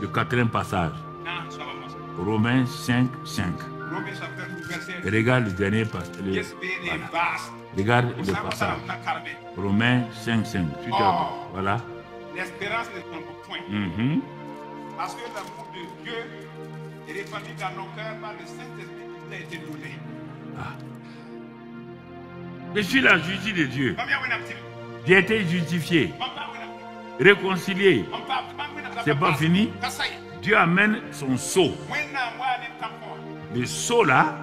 le quatrième passage, Romains 5, 5. Regarde le dernier passage. Regarde le passage. Romains 5, 5. Voilà. L'espérance ne trompe point. Parce que l'amour de Dieu est répandu dans nos cœurs par le Saint-Esprit qui nous a été donné. Je suis la justice de Dieu. J'ai été justifié, réconcilié. C'est pas fini. Dieu amène son sceau. Le sceau là,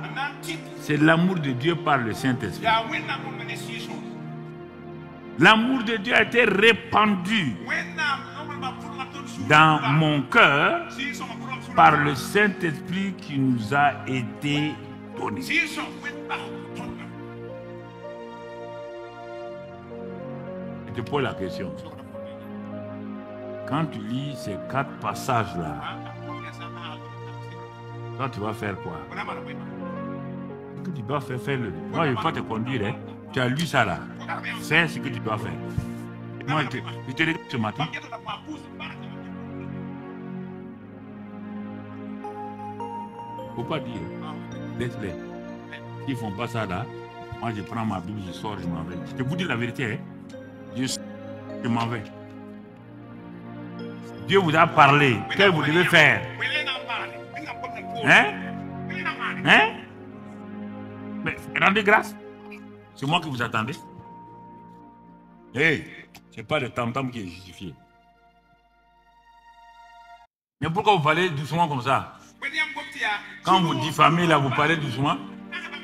c'est l'amour de Dieu par le Saint-Esprit. L'amour de Dieu a été répandu dans mon cœur par le Saint-Esprit qui nous a été donné. Je te pose la question. Quand tu lis ces 4 passages-là, toi, tu vas faire quoi? Ce que tu dois faire, fais-le. Moi, je ne vais pas te conduire. Hein. Tu as lu ça là. Fais ce que tu dois faire. Moi, je te l'ai dit ce matin. Il ne faut pas dire. Laisse-les. S'ils ne font pas ça là, moi, je prends ma Bible, je sors, je m'en vais. Je te vous dis la vérité. Hein. Je m'en vais. Dieu vous a parlé. Qu'est-ce que vous devez faire? Hein? Hein? Mais rendez grâce. C'est moi qui vous attendais. Hey, c'est pas le tam-tam qui est justifié. Mais pourquoi vous parlez doucement comme ça? Quand vous diffamez là, vous parlez doucement.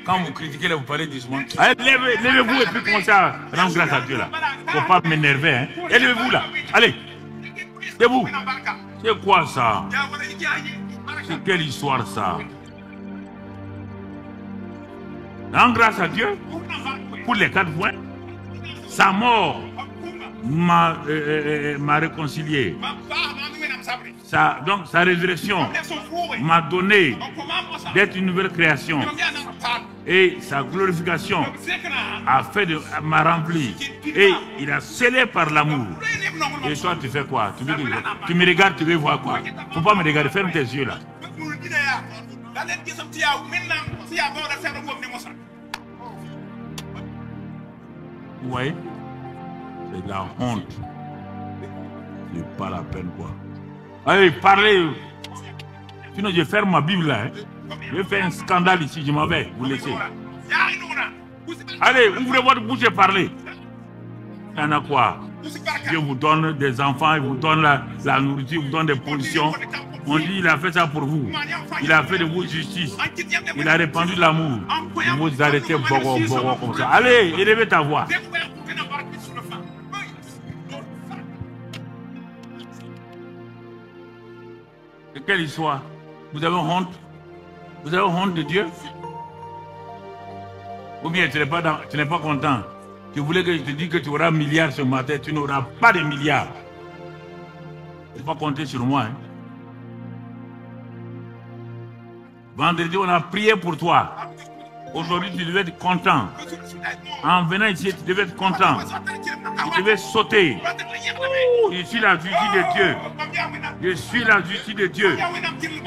Quand vous critiquez là, vous parlez doucement. Allez, levez-vous et puis commencez à rendre grâce à Dieu là. Faut pas m'énerver, hein. Et levez-vous là. Allez. Debout. C'est quoi ça? C'est quelle histoire ça? Rends grâce à Dieu pour les 4 points. Sa mort m'a réconcilié. Donc sa résurrection m'a donné d'être une nouvelle création. Et sa glorification m'a rempli. Et il a scellé par l'amour. Et toi, tu fais quoi? Tu me regardes, tu veux voir quoi? Faut pas me regarder, ferme tes yeux là. Vous voyez? C'est de la honte. C'est pas la peine quoi. Allez, parlez. Sinon, je ferme ma Bible là. Hein. Je vais faire un scandale ici, je m'en vais. Vous laissez. Allez, ouvrez votre bouche et parlez. Il y en a quoi? Dieu vous donne des enfants, il vous donne la nourriture, il vous donne des positions. On dit il a fait ça pour vous. Il a fait de vous justice. Il a répandu l'amour. Vous vous arrêtez bogo comme ça. Allez, élevez ta voix. Et quelle histoire? Vous avez honte? Vous avez honte de Dieu? Ou bien tu n'es pas content? Tu voulais que je te dise que tu auras un milliard ce matin, tu n'auras pas de milliards. Il ne faut pas compter sur moi. Hein. Vendredi, on a prié pour toi. Aujourd'hui, tu devais être content. En venant ici, tu devais être content. Tu devais sauter. Oh, je suis la justice de Dieu. Je suis la justice de Dieu.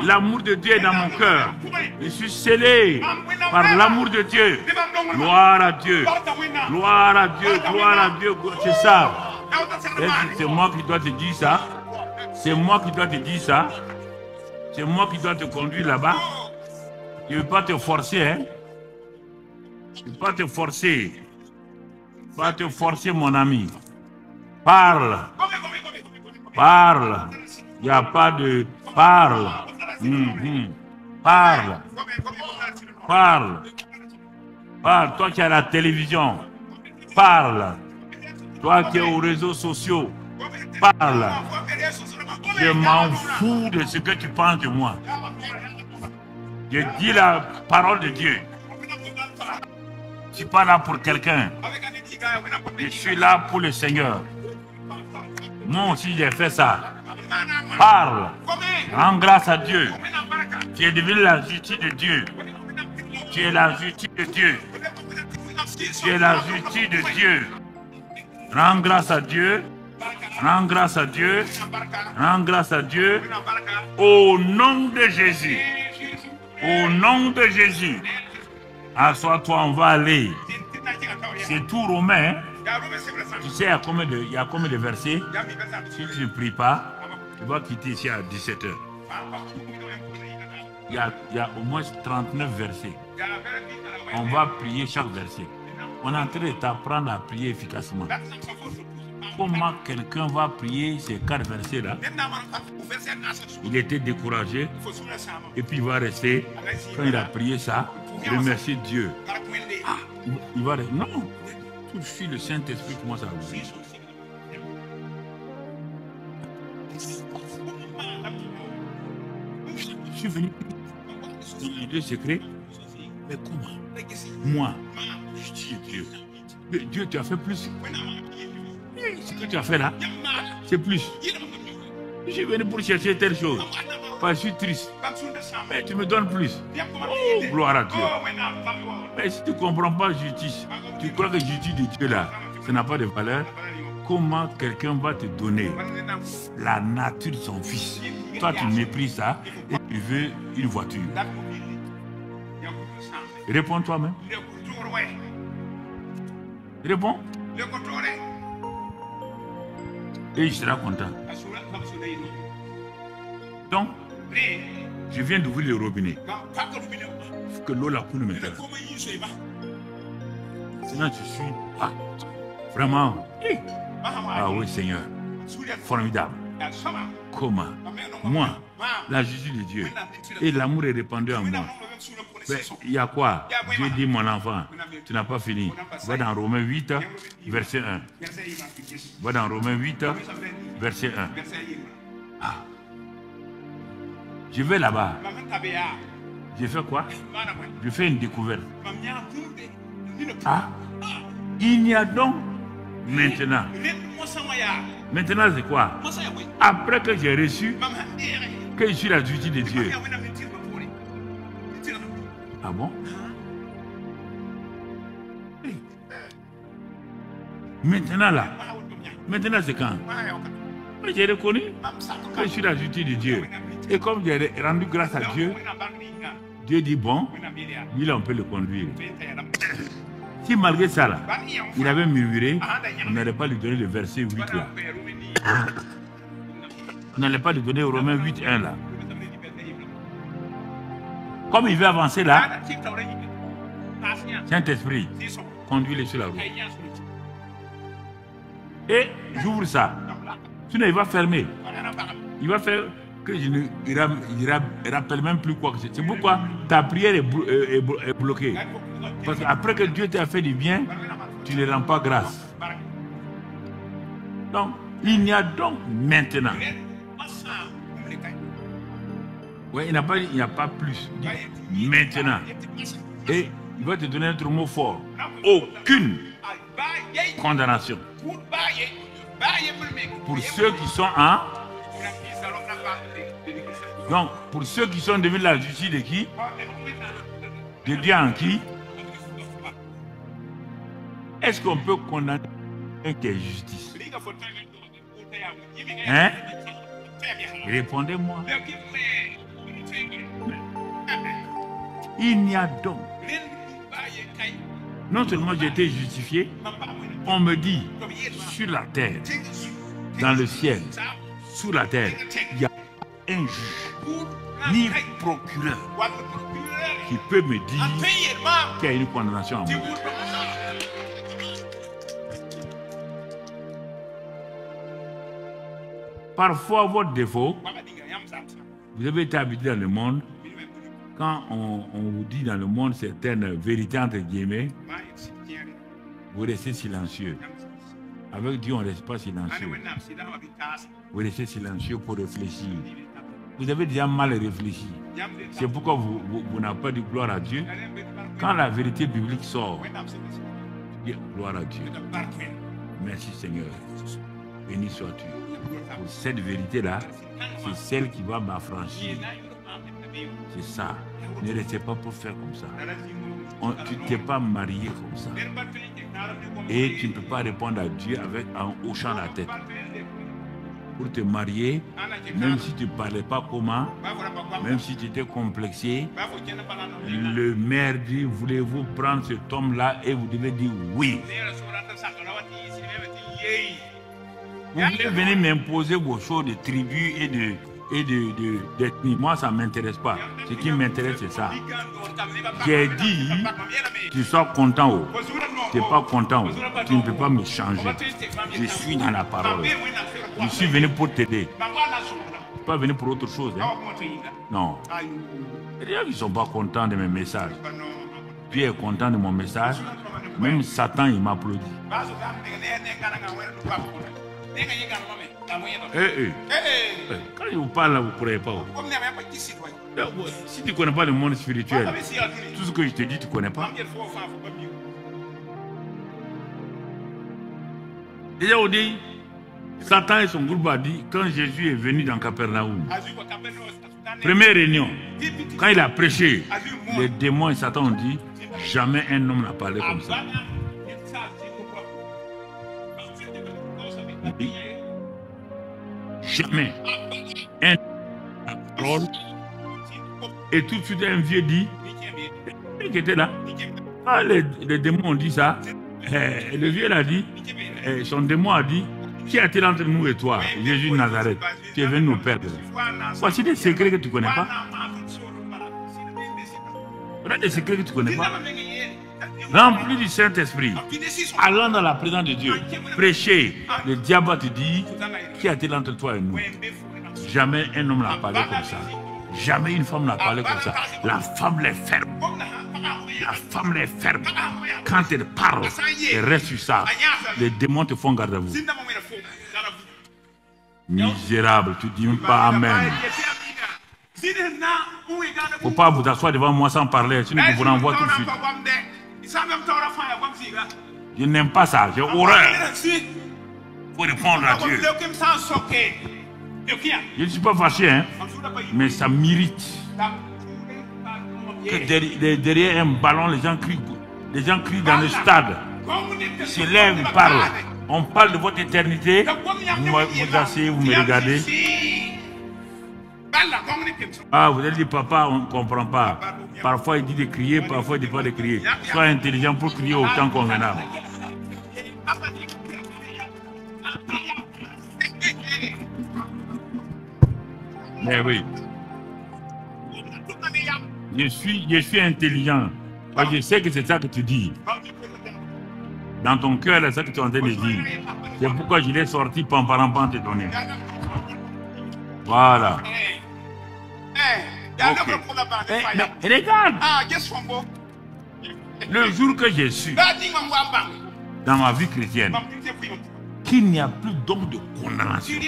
L'amour de Dieu est dans mon cœur. Je suis scellé par l'amour de Dieu. Gloire à Dieu. Gloire à Dieu. Gloire à Dieu. C'est ça. C'est moi qui dois te dire ça. C'est moi qui dois te dire ça. C'est moi qui dois te conduire là-bas. Je ne veux pas te forcer. Hein. Je ne veux pas te forcer. Je ne veux pas te forcer, mon ami. Parle. Parle. Il n'y a pas de... Parle. Parle. Parle. Parle. Toi qui as la télévision. Parle. Toi qui es aux réseaux sociaux. Parle. Je m'en fous de ce que tu penses de moi. Je dis la parole de Dieu. Je ne suis pas là pour quelqu'un. Je suis là pour le Seigneur. Moi aussi j'ai fait ça. Parle. Rends grâce à Dieu. Tu es devenu la justice de Dieu. Tu es la justice de Dieu. Tu es la justice de Dieu. Rends grâce à Dieu. Rends grâce à Dieu. Rends grâce à Dieu. Au nom de Jésus. Au nom de Jésus. Assois-toi, on va aller. C'est tout Romain. Tu sais, il y a combien de versets? Si tu ne pries pas, tu vas quitter ici à 17h. Il y a au moins 39 versets. On va prier chaque verset. On est en train de t'apprendre à prier efficacement. Comment quelqu'un va prier ces 4 versets-là? Il était découragé et puis il va rester, quand il a prié ça, remercier Dieu. Ah, il va rester. Non, tout de suite le Saint-Esprit commence à ouvrir. Je suis venu dans les deux secrets. Mais comment? Moi, je dis Dieu. Mais Dieu, tu as fait plus. Ce que tu as fait là, c'est plus. Je suis venu pour chercher telle chose. Parce que je suis triste. Mais tu me donnes plus. Oh, gloire à Dieu. Mais si tu ne comprends pas justice, tu crois que justice de Dieu là, ça n'a pas de valeur. Comment quelqu'un va te donner la nature de son fils? Toi, tu méprises ça et tu veux une voiture. Réponds toi-même. Réponds. Et il sera content. Donc, je viens d'ouvrir le robinet. Il faut que l'eau la coule maintenant. Sinon, je suis... Ah, vraiment... Ah oui, Seigneur. Formidable. Comment? Moi, la justice de Dieu. Et l'amour est répandu en moi. Mais il y a quoi? Dieu dit, mon enfant, tu n'as pas fini. Va dans Romains 8, verset 1. Va dans Romains 8, verset 1. Ah. Je vais là-bas. Je fais quoi? Je fais une découverte. Ah. Il n'y a donc maintenant. Maintenant, c'est quoi? Après que j'ai reçu que je suis la justice de Dieu. Ah bon? Maintenant là. Maintenant c'est quand? J'ai reconnu que je suis la justice de Dieu. Et comme j'ai rendu grâce à Dieu, Dieu dit bon, lui là on peut le conduire. Si malgré ça là, il avait murmuré, on n'allait pas lui donner le verset 8 là. On n'allait pas lui donner Romains 8, 1 là. Comme il veut avancer là, Saint-Esprit, conduis-le sur la route. Et j'ouvre ça. Sinon, il va fermer. Il va faire que je ne rappelle même plus quoi que c'est. C'est pourquoi ta prière est bloquée. Parce qu'après que Dieu t'a fait du bien, tu ne rends pas grâce. Donc, il n'y a donc maintenant. Oui, il n'y a pas plus. Maintenant. Et il va te donner un autre mot fort. Aucune condamnation. Pour ceux qui sont en... Donc, pour ceux qui sont devenus la justice de qui? De Dieu en qui? Est-ce qu'on peut condamner un qui est justice? Hein? Répondez-moi. Il n'y a donc... Non seulement j'ai été justifié, on me dit sur la terre, dans le ciel, sous la terre, il y a un juge, ni procureur, qui peut me dire qu'il y a une condamnation en moi. Parfois, votre défaut, vous avez été habitué dans le monde, quand on vous dit dans le monde certaines vérités entre guillemets, vous restez silencieux. Avec Dieu, on ne reste pas silencieux. Vous restez silencieux pour réfléchir. Vous avez déjà mal réfléchi. C'est pourquoi vous n'avez pas de gloire à Dieu. Quand la vérité biblique sort, gloire à Dieu. Merci Seigneur. Béni sois-tu. Pour cette vérité-là, c'est celle qui va m'affranchir. C'est ça. Ne restez pas pour faire comme ça. Tu ne t'es pas marié comme ça. Et tu ne peux pas répondre à Dieu en hochant la tête. Pour te marier, même si tu ne parlais pas comment, même si tu étais complexé, le maire dit, voulez-vous prendre cet homme-là, et vous devez dire oui. Vous voulez venir m'imposer vos choses de tribu et d'ethnie. Moi, ça ne m'intéresse pas. Ce qui m'intéresse, c'est ça. J'ai dit, tu sois content ou tu n'es pas content, tu ne peux pas me changer. Je suis dans la parole. Je suis venu pour t'aider. Je ne suis pas venu pour autre chose. Hein? Non. Les gens qui ne sont pas contents de mes messages. Dieu est content de mon message. Même Satan, il m'applaudit. Quand je vous parle là, vous ne croyez pas. Si tu ne connais pas le monde spirituel, tout ce que je te dis, tu ne connais pas. Déjà, on dit, Satan et son groupe a dit, quand Jésus est venu dans Capernaum, première réunion, quand il a prêché, les démons et Satan ont dit, jamais un homme n'a parlé comme ça. Jamais un parole. Et tout de suite un vieux dit, qui était là, quand les démons ont dit ça, le vieux l'a dit, son démon a dit, qui a-t-il entre nous et toi, Jésus de Nazareth, tu es venu nous perdre. Voici des secrets que tu ne connais pas. Voilà des secrets que tu ne connais pas. Rempli du Saint-Esprit, allant dans la présence de Dieu, prêcher, le diable te dit, qui a-t-il entre toi et nous? Jamais un homme n'a parlé comme ça. Jamais une femme n'a parlé comme ça. La femme les ferme. La femme les ferme. Quand elle parle, elle reste sur ça. Les démons te font garde à vous. Misérable, tu ne dis même pas Amen. Il ne faut pas vous asseoir devant moi sans parler, sinon je vous renvoie tout de suite. Je n'aime pas ça, j'ai horreur. Il faut répondre à Dieu. Je ne suis pas fâché, hein, mais ça m'irrite. Que derrière un ballon, les gens crient dans le stade. Ils se lèvent, ils parlent. On parle de votre éternité. Vous asseyez, vous me regardez. Ah, vous allez dire, papa, on ne comprend pas. Parfois, il dit de crier, parfois, il ne dit pas de crier. Sois intelligent pour crier au temps convenable. Mais oui. Je suis intelligent. Je sais que c'est ça que tu dis. Dans ton cœur, c'est ça que tu es en train de dire. C'est pourquoi je l'ai sorti, pam, te donner. Voilà. Okay. Mais regarde. Le jour que j'ai su, dans ma vie chrétienne, qu'il n'y a plus donc de condamnation.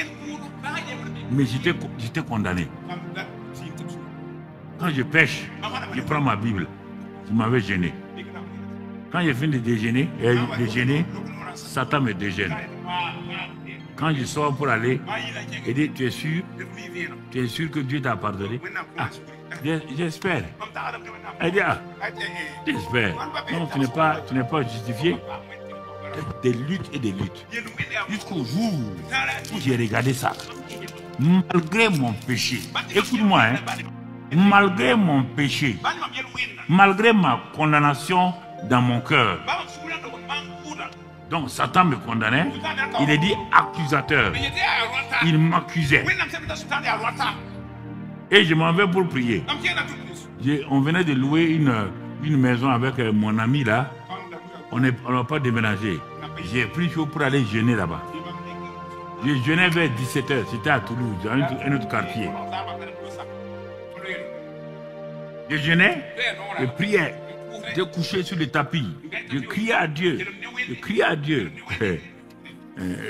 Mais j'étais condamné. Quand je pêche, je prends ma Bible. Je m'avais gêné. Quand j'ai fini de déjeuner, Satan me déjeune. Quand je sors pour aller, il dit, tu es sûr que Dieu t'a pardonné? Ah, j'espère. Elle dit, ah, j'espère. Non, tu n'es pas justifié. Des luttes et des luttes. Jusqu'au jour où j'ai regardé ça. Malgré mon péché, écoute-moi, hein, malgré mon péché, malgré ma condamnation dans mon cœur, donc Satan me condamnait, il est dit accusateur, il m'accusait. Et je m'en vais pour prier. On venait de louer une maison avec mon ami là, on n'a pas déménagé. J'ai pris chaud pour aller jeûner là-bas. Je jeûnais vers 17h, c'était à Toulouse, dans un autre quartier. Je jeûnais, je priais, je couchais sur le tapis, je criais à Dieu,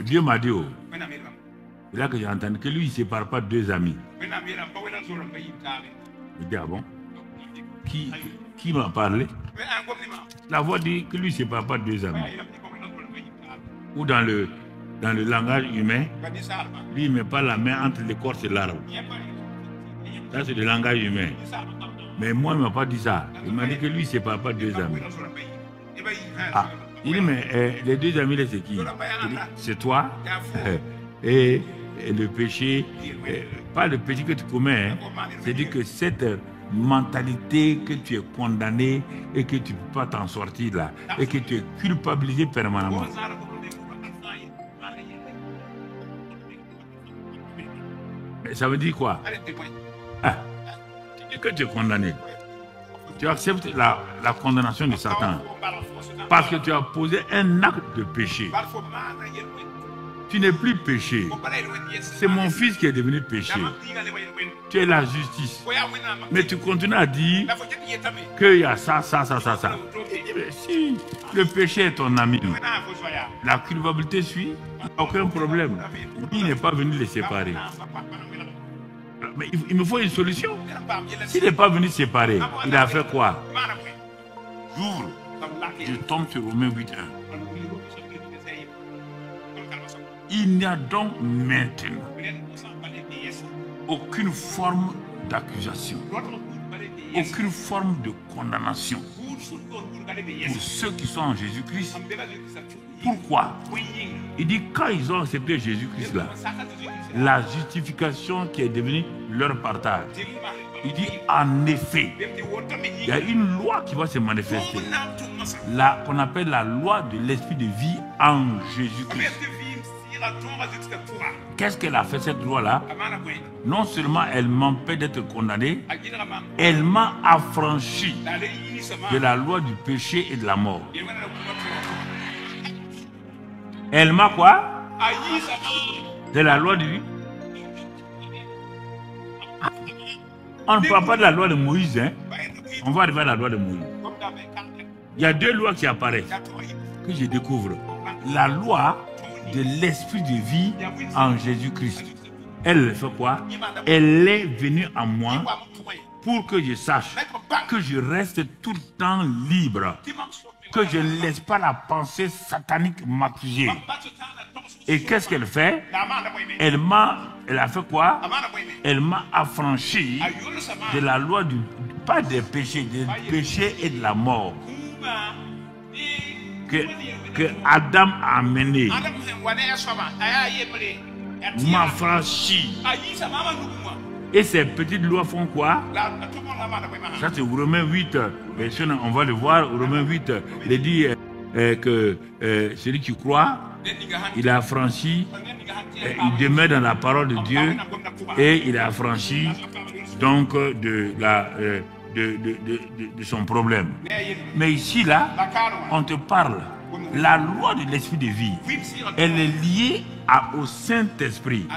Dieu m'a dit, oh. C'est là que j'ai entendu que lui, il ne sépare pas deux amis. Je dis, ah bon? Qui m'a parlé? La voix dit que lui, il ne sépare pas deux amis. Ou dans dans le langage humain, lui, il ne met pas la main entre l'écorce et l'arbre. Ça, c'est le langage humain. Mais moi, il ne m'a pas dit ça. Il m'a dit que lui, il ne sépare pas deux amis. Ah, il dit, mais les deux amis, là, c'est qui? C'est toi et le péché, pas le péché que tu commets, hein. C'est-à-dire que cette mentalité que tu es condamné et que tu ne peux pas t'en sortir là, et que tu es culpabilisé permanemment. Mais ça veut dire quoi? Ah, tu dis que tu es condamné. Tu acceptes la condamnation de Satan parce que tu as posé un acte de péché. Tu n'es plus péché. C'est mon fils qui est devenu péché. Tu es la justice. Mais tu continues à dire qu'il y a ça. Mais si le péché est ton ami, la culpabilité suit, aucun problème. Il n'est pas venu les séparer. Mais il me faut une solution. S'il n'est pas venu séparer, il a fait quoi? J'ouvre, je tombe sur Romains 8.1. Il n'y a donc maintenant aucune forme d'accusation, aucune forme de condamnation pour ceux qui sont en Jésus-Christ. Pourquoi? Il dit quand ils ont accepté Jésus-Christ là, la justification qui est devenue leur partage. Il dit en effet, il y a une loi qui va se manifester, qu'on appelle la loi de l'esprit de vie en Jésus-Christ. Qu'est-ce qu'elle a fait cette loi-là? Non seulement elle m'empêche d'être condamné, elle m'a affranchi de la loi du péché et de la mort. Elle m'a quoi? De la loi du... On ne parle pas de la loi de Moïse, hein? On va arriver à la loi de Moïse. Il y a deux lois qui apparaissent, que je découvre. La loi de l'esprit de vie en Jésus-Christ. Elle fait quoi? Elle est venue en moi pour que je sache que je reste tout le temps libre, que je ne laisse pas la pensée satanique m'accuser. Et qu'est-ce qu'elle fait? Elle a fait quoi? Elle m'a affranchi de la loi pas des péchés, des péchés et de la mort que Adam a mené. M'a franchi. Et ces petites lois font quoi? Ça c'est Romains 8. On va le voir. Romains 8, il dit que celui qui croit, il a franchi, il demeure dans la parole de Dieu et il a franchi donc de son problème. Mais ici là, on te parle. La loi de l'esprit de vie, elle est liée au Saint-Esprit.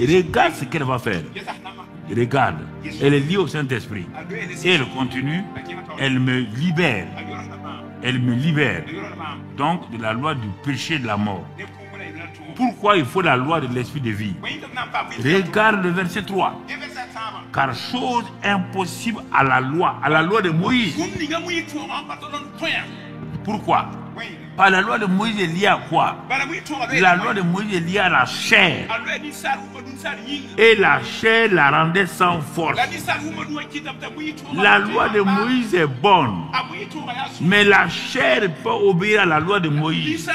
Regarde ce qu'elle va faire. Regarde, elle est liée au Saint-Esprit. Et elle continue, elle me libère. Elle me libère donc de la loi du péché et de la mort. Pourquoi il faut la loi de l'esprit de vie? Regarde le verset 3. Car chose impossible à la loi de Moïse. Pourquoi? Par la loi de Moïse est liée à quoi? La loi de Moïse est liée à la chair. Et la chair la rendait sans force. La loi de Moïse est bonne. Mais la chair peut obéir à la loi de Moïse.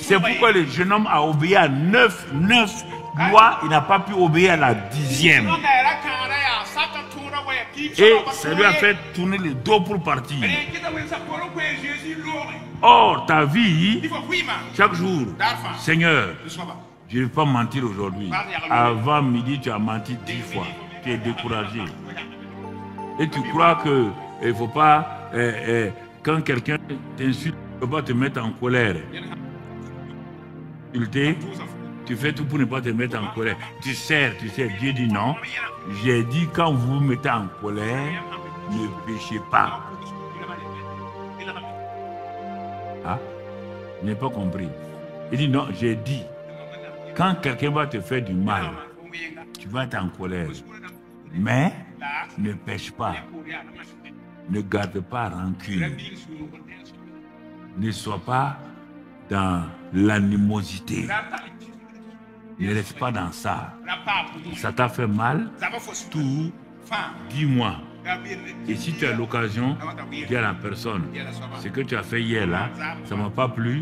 C'est pourquoi le jeune homme a obéi à 9 lois. Il n'a pas pu obéir à la 10e. Et ça lui a fait tourner le dos pour partir. Or, ta vie, chaque jour, Seigneur, je ne vais pas mentir aujourd'hui. Avant midi, tu as menti 10 fois. Tu es découragé. Et tu crois qu'il ne faut pas, quand quelqu'un t'insulte, tu ne peux pas te mettre en colère. Tu fais tout pour ne pas te mettre en colère. Tu sais, Dieu dit non. J'ai dit, quand vous vous mettez en colère, ne péchez pas. Ah, je n'ai pas compris. Il dit non, j'ai dit, quand quelqu'un va te faire du mal, tu vas être en colère. Mais ne pêche pas. Ne garde pas rancune. Ne sois pas dans l'animosité. Ne reste pas dans ça. Ça t'a fait mal, tout, dis-moi. Et si tu as l'occasion, dis à la personne, ce que tu as fait hier là, ça ne m'a pas plu,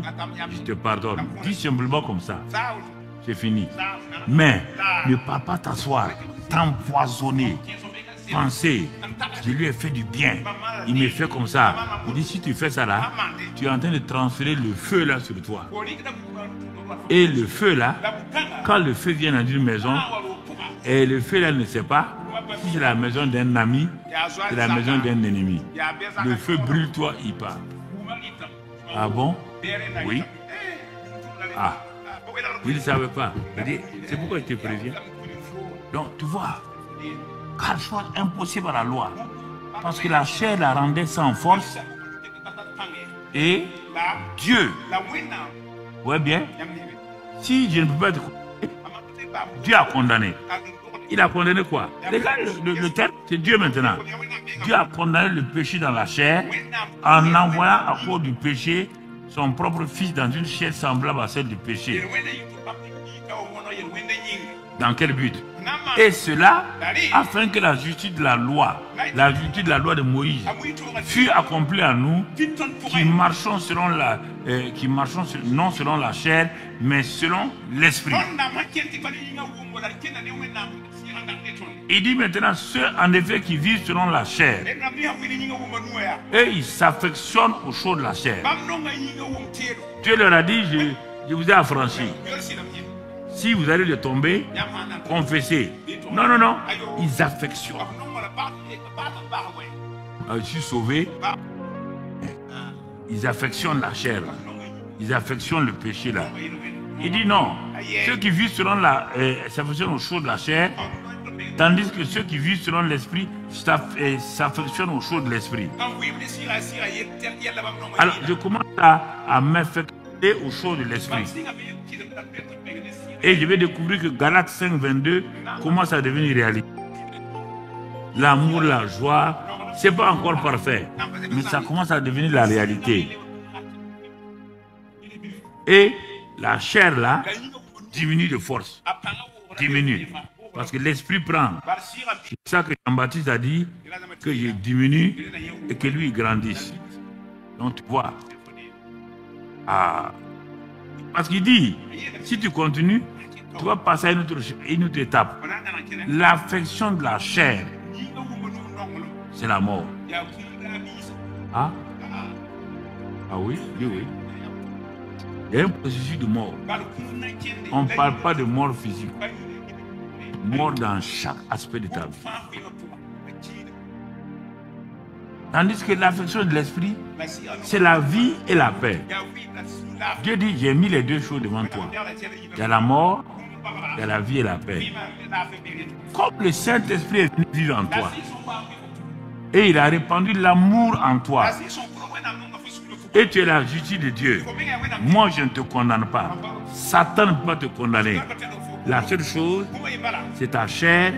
je te pardonne. Dis simplement comme ça. C'est fini. Mais ne pas t'asseoir, t'empoisonner, penser, je lui ai fait du bien, il me fait comme ça. Il dit, si tu fais ça là, tu es en train de transférer le feu là sur toi. Et le feu là, quand le feu vient dans une maison, et le feu là ne sait pas, si c'est la maison d'un ami, c'est la maison d'un ennemi. Le feu brûle toi, il part. Ah bon? Oui. Ah. Il ne savait pas. C'est pourquoi je te préviens. Donc, tu vois, quelque chose impossible à la loi. Parce que la chair la rendait sans force. Et Dieu, ouais bien, si je ne peux pas être condamné, Dieu a condamné. Il a condamné quoi? Regarde le terme, c'est Dieu maintenant. Dieu a condamné le péché dans la chair en envoyant à cause du péché son propre fils dans une chair semblable à celle du péché. Dans quel but? Et cela afin que la justice de la loi de Moïse fût accomplie en nous qui marchons non selon la chair mais selon l'esprit. Il dit maintenant ceux en effet qui vivent selon la chair et ils s'affectionnent aux choses de la chair. Dieu leur a dit je vous ai affranchi. Si vous allez le tomber, confessez. Non, non, non. Ils affectionnent. Je suis sauvé. Ils affectionnent la chair. Ils affectionnent le péché là. Il dit non. Ceux qui vivent selon s'affectionnent aux choses de la chair, tandis que ceux qui vivent selon l'esprit s'affectionnent aux choses de l'esprit. Alors, je commence à m'affecter aux choses de l'esprit. Et je vais découvrir que Galates 5, 22 commence à devenir réalité. L'amour, la joie, c'est pas encore parfait, mais ça commence à devenir la réalité. Et la chair là diminue de force, diminue, parce que l'esprit prend. C'est ça que Jean-Baptiste a dit, que je diminue et que lui il grandisse. Donc tu vois, parce qu'il dit, si tu continues, tu vas passer à une autre étape. L'affection de la chair, c'est la mort. Ah oui, oui, oui. Il y a un processus de mort. On ne parle pas de mort physique. Mort dans chaque aspect de ta vie. Tandis que l'affection de l'esprit, c'est la vie et la paix. Dieu dit, j'ai mis les deux choses devant toi. Il y a la mort, il y a la vie et la paix. Comme le Saint-Esprit est venu vivre en toi, et il a répandu l'amour en toi, et tu es la justice de Dieu, moi je ne te condamne pas. Satan ne peut pas te condamner. La seule chose, c'est ta chair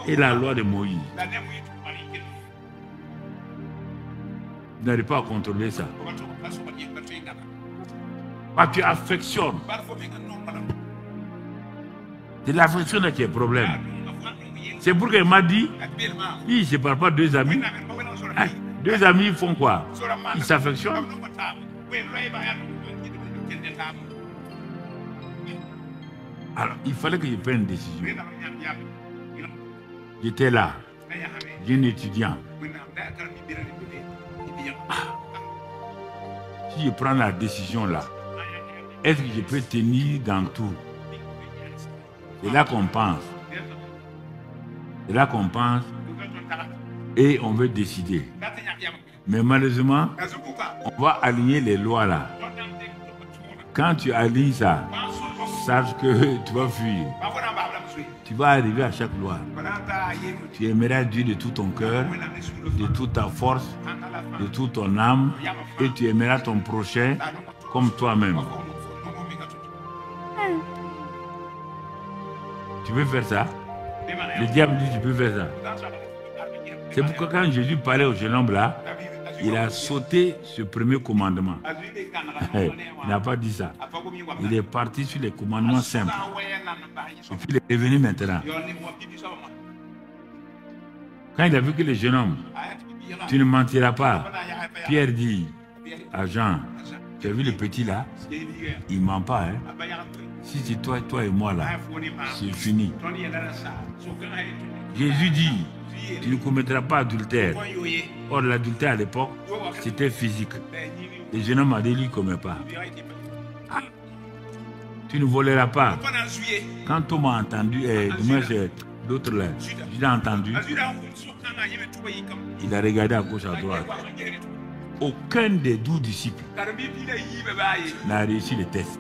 et la loi de Moïse. Tu n'arrives pas à contrôler ça. Parce que tu affectionnes. C'est l'affection qui est le problème. C'est pour qu'il m'a dit, il ne se parle pas de deux amis. Deux amis font quoi? Ils s'affectionnent. Alors, il fallait que je prenne une décision. J'étais là, jeune étudiant. Si je prends la décision là, est-ce que je peux tenir dans tout? C'est là qu'on pense. C'est là qu'on pense et on veut décider. Mais malheureusement, on va aligner les lois là. Quand tu alignes ça, sache que tu vas fuir. Tu vas arriver à chaque loi. Tu aimeras Dieu de tout ton cœur, de toute ta force, de toute ton âme, et tu aimeras ton prochain comme toi-même. Tu peux faire ça? Le diable dit tu peux faire ça. C'est pourquoi quand Jésus parlait au jeune homme là, Il a sauté ce premier commandement. Il n'a pas dit ça. Il est parti sur les commandements simples. Et puis il est revenu maintenant. Quand il a vu que le jeune homme, tu ne mentiras pas, Pierre dit à Jean, tu as vu le petit là? Il ne ment pas. Hein? Si c'est toi et moi là, c'est fini. Jésus dit, tu ne commettras pas adultère. Or, l'adultère à l'époque, c'était physique. Le jeune homme a dit, lui, il ne commet pas. Ah. Tu ne voleras pas. Quand Thomas a entendu, l'autre là, il a entendu, il a regardé à gauche, à droite. Aucun des 12 disciples n'a réussi le test.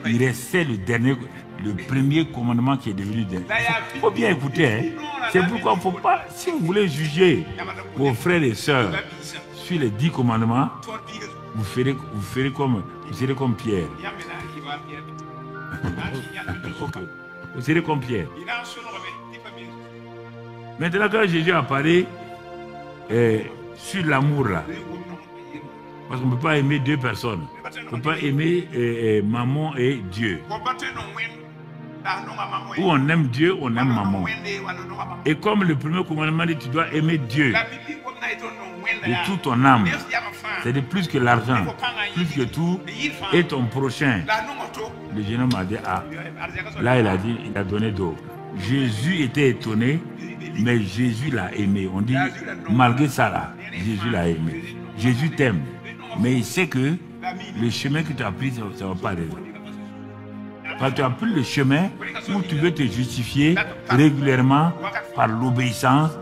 Il restait le premier commandement qui est devenu dernier. Il faut bien écouter. Hein? C'est pourquoi il ne faut pas, si vous voulez juger vos frères et sœurs sur les 10 commandements, vous serez comme Pierre. Okay. Vous serez comme Pierre. Maintenant, quand Jésus apparaît sur l'amour là, parce qu'on ne peut pas aimer deux personnes. On ne peut pas aimer maman et Dieu. Ou on aime Dieu, on aime maman. Et comme le premier commandement dit, tu dois aimer Dieu de toute ton âme. C'est-à-dire plus que l'argent, plus que tout, et ton prochain. Le jeune homme a dit, ah, là il a donné d'eau. Jésus était étonné, mais Jésus l'a aimé. On dit, malgré ça là, Jésus l'a aimé. Jésus t'aime, mais il sait que le chemin que tu as pris, ça ne va pas aller. Parce que tu as pris le chemin où tu veux te justifier régulièrement par l'obéissance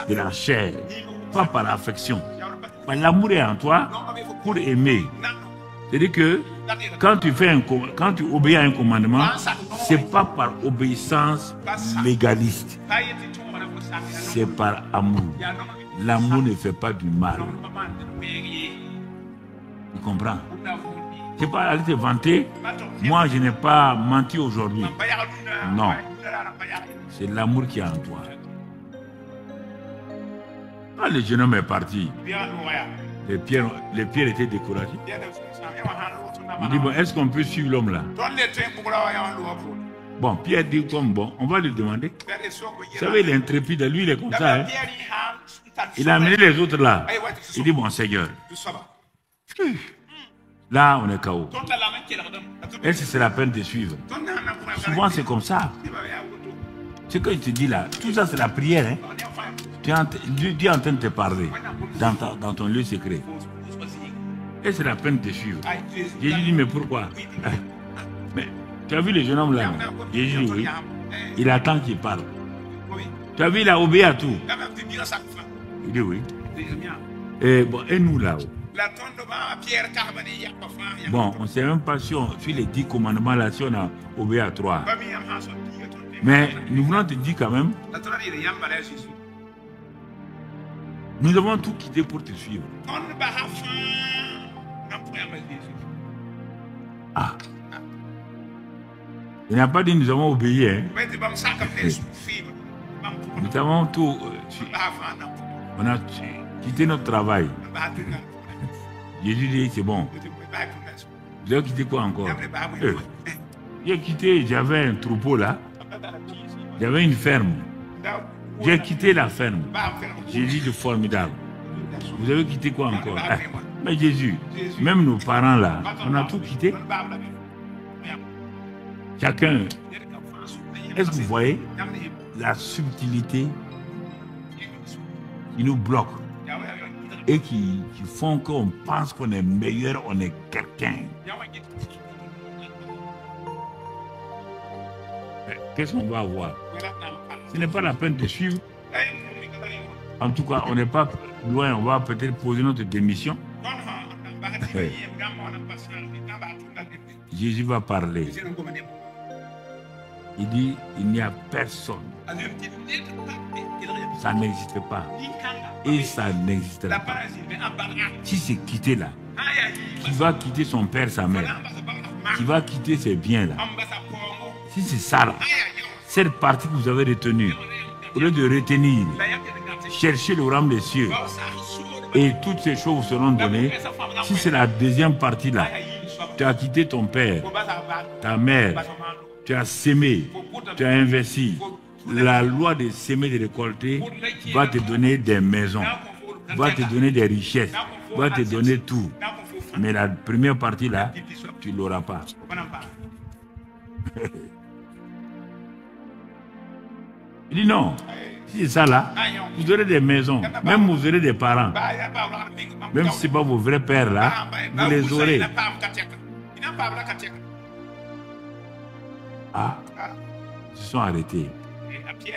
de la chair, pas par l'affection. L'amour est en toi pour aimer. C'est-à-dire que quand tu obéis à un commandement, ce n'est pas par obéissance légaliste, c'est par amour. L'amour ne fait pas du mal. Tu comprends? Tu n'es pas allé te vanter. Moi, je n'ai pas menti aujourd'hui. Non. C'est l'amour qui est en toi. Quand le jeune homme est parti, les pierres étaient découragées. Il dit, bon, est-ce qu'on peut suivre l'homme là? Bon, Pierre dit comme bon, on va lui demander. Vous savez, il est intrépide, lui il est comme ça. Hein? Il a amené les autres là. Il dit, bon Seigneur, là on est KO. Est-ce que c'est la peine de suivre? Souvent c'est comme ça. Ce que je te dis là, tout ça c'est la prière. Hein? Dieu est en train de te parler dans ton lieu secret. Et c'est la peine de suivre. Jésus dit, mais pourquoi? Mais tu as vu le jeune homme là? Jésus, oui. Il attend qu'il parle. Tu as vu, il a obéi à tout. Il dit oui. Et nous là-haut? Bon, on ne sait même pas si les 10 commandements là, si on a obéi à 3. Mais nous voulons te dire quand même, nous avons tout quitté pour te suivre. Ah. Il n'a pas dit nous avons obéi. Hein. Nous avons tout. On a quitté notre travail. Jésus dit c'est bon. Vous avez quitté quoi encore? J'ai quitté, j'avais un troupeau là. J'avais une ferme. J'ai quitté la ferme. Jésus de formidable. Vous avez quitté quoi encore? Mais Jésus, même nos parents là, on a tout quitté. Chacun. Est-ce que vous voyez la subtilité qui nous bloque et qui font qu'on pense qu'on est meilleur, on est quelqu'un? Qu'est-ce qu'on va avoir? Ce n'est pas la peine de suivre. En tout cas, on n'est pas loin, on va peut-être poser notre démission. Jésus va parler. Il dit, il n'y a personne. Ça n'existe pas. Et ça n'existera pas. Si c'est quitté là, qui va quitter son père, sa mère, qui va quitter ses biens là, si c'est ça là, cette partie que vous avez retenue, au lieu de retenir cherchez le royaume des cieux et toutes ces choses vous seront données. Si c'est la deuxième partie là, tu as quitté ton père, ta mère, tu as sémé, tu as investi. La loi de s'aimer et de récolter va te donner des maisons, va te donner des richesses, va te donner tout. Mais la première partie là, tu ne l'auras pas. Il dit non, si c'est ça là, vous aurez des maisons, même vous aurez des parents. Même si ce n'est pas vos vrais pères là, vous les aurez. Ah, ils se sont arrêtés.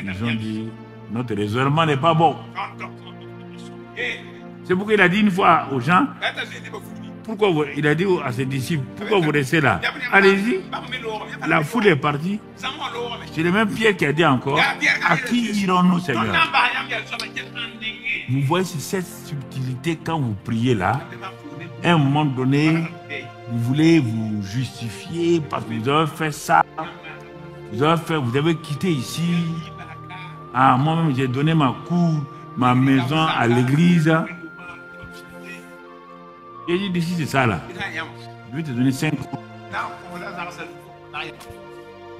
Ils ont dit, notre raisonnement n'est pas bon. C'est pourquoi il a dit une fois aux gens, pourquoi il a dit à ses disciples, pourquoi vous restez là? Allez-y. La foule est partie. C'est le même Pierre qui a dit encore, à qui irons-nous, Seigneur? Vous voyez cette subtilité quand vous priez là, à un moment donné, vous voulez vous justifier parce que vous avez fait ça, vous avez quitté ici. Ah, moi-même, j'ai donné ma cour, ma maison à l'église. Et j'ai dit, si c'est ça là, je vais te donner 5 coups.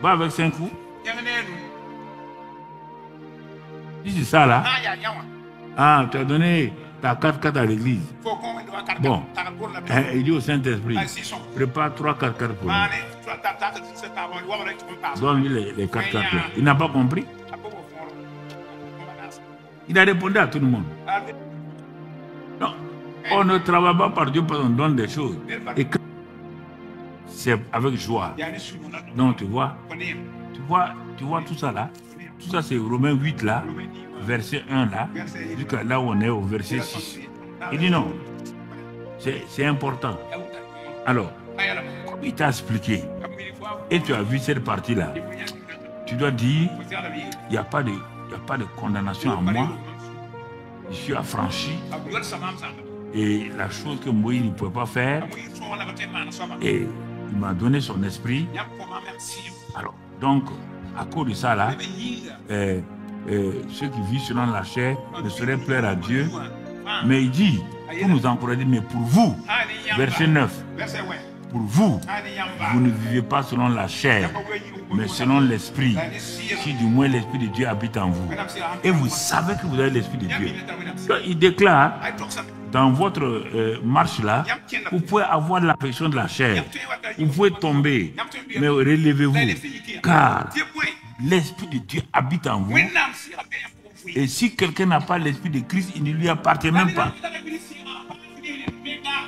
Va avec 5 coups. Si c'est ça là, ah, tu as donné ta 4x4 à l'église. Bon, il dit au Saint-Esprit, prépare 3 4x4 pour lui. Donne-lui les 4x4 là. Il n'a pas compris. Il a répondu à tout le monde. Non, on ne travaille pas par Dieu parce qu'on donne des choses. Et que c'est avec joie. Non, tu vois tout ça là. Tout ça c'est Romains 8 là, verset 1 là, jusqu'à là où on est au verset 6. Il dit non, c'est important. Alors, comme il t'a expliqué, et tu as vu cette partie là, tu dois dire, il n'y a pas de condamnation à moi. Je suis affranchi. Et la chose que Moïse ne pouvait pas faire, et il m'a donné son esprit. Alors, donc, à cause de ça là, ceux qui vivent selon la chair ne sauraient plaire à Dieu. Mais il dit, pour nous encourager, mais pour vous, verset 9, pour vous, vous ne vivez pas selon la chair, mais selon l'esprit, si du moins l'esprit de Dieu habite en vous. Et vous savez que vous avez l'esprit de Dieu. Donc, il déclare, dans votre marche là, vous pouvez avoir l'affection de la chair, vous pouvez tomber, mais relevez-vous, car l'esprit de Dieu habite en vous. Et si quelqu'un n'a pas l'esprit de Christ, il ne lui appartient même pas.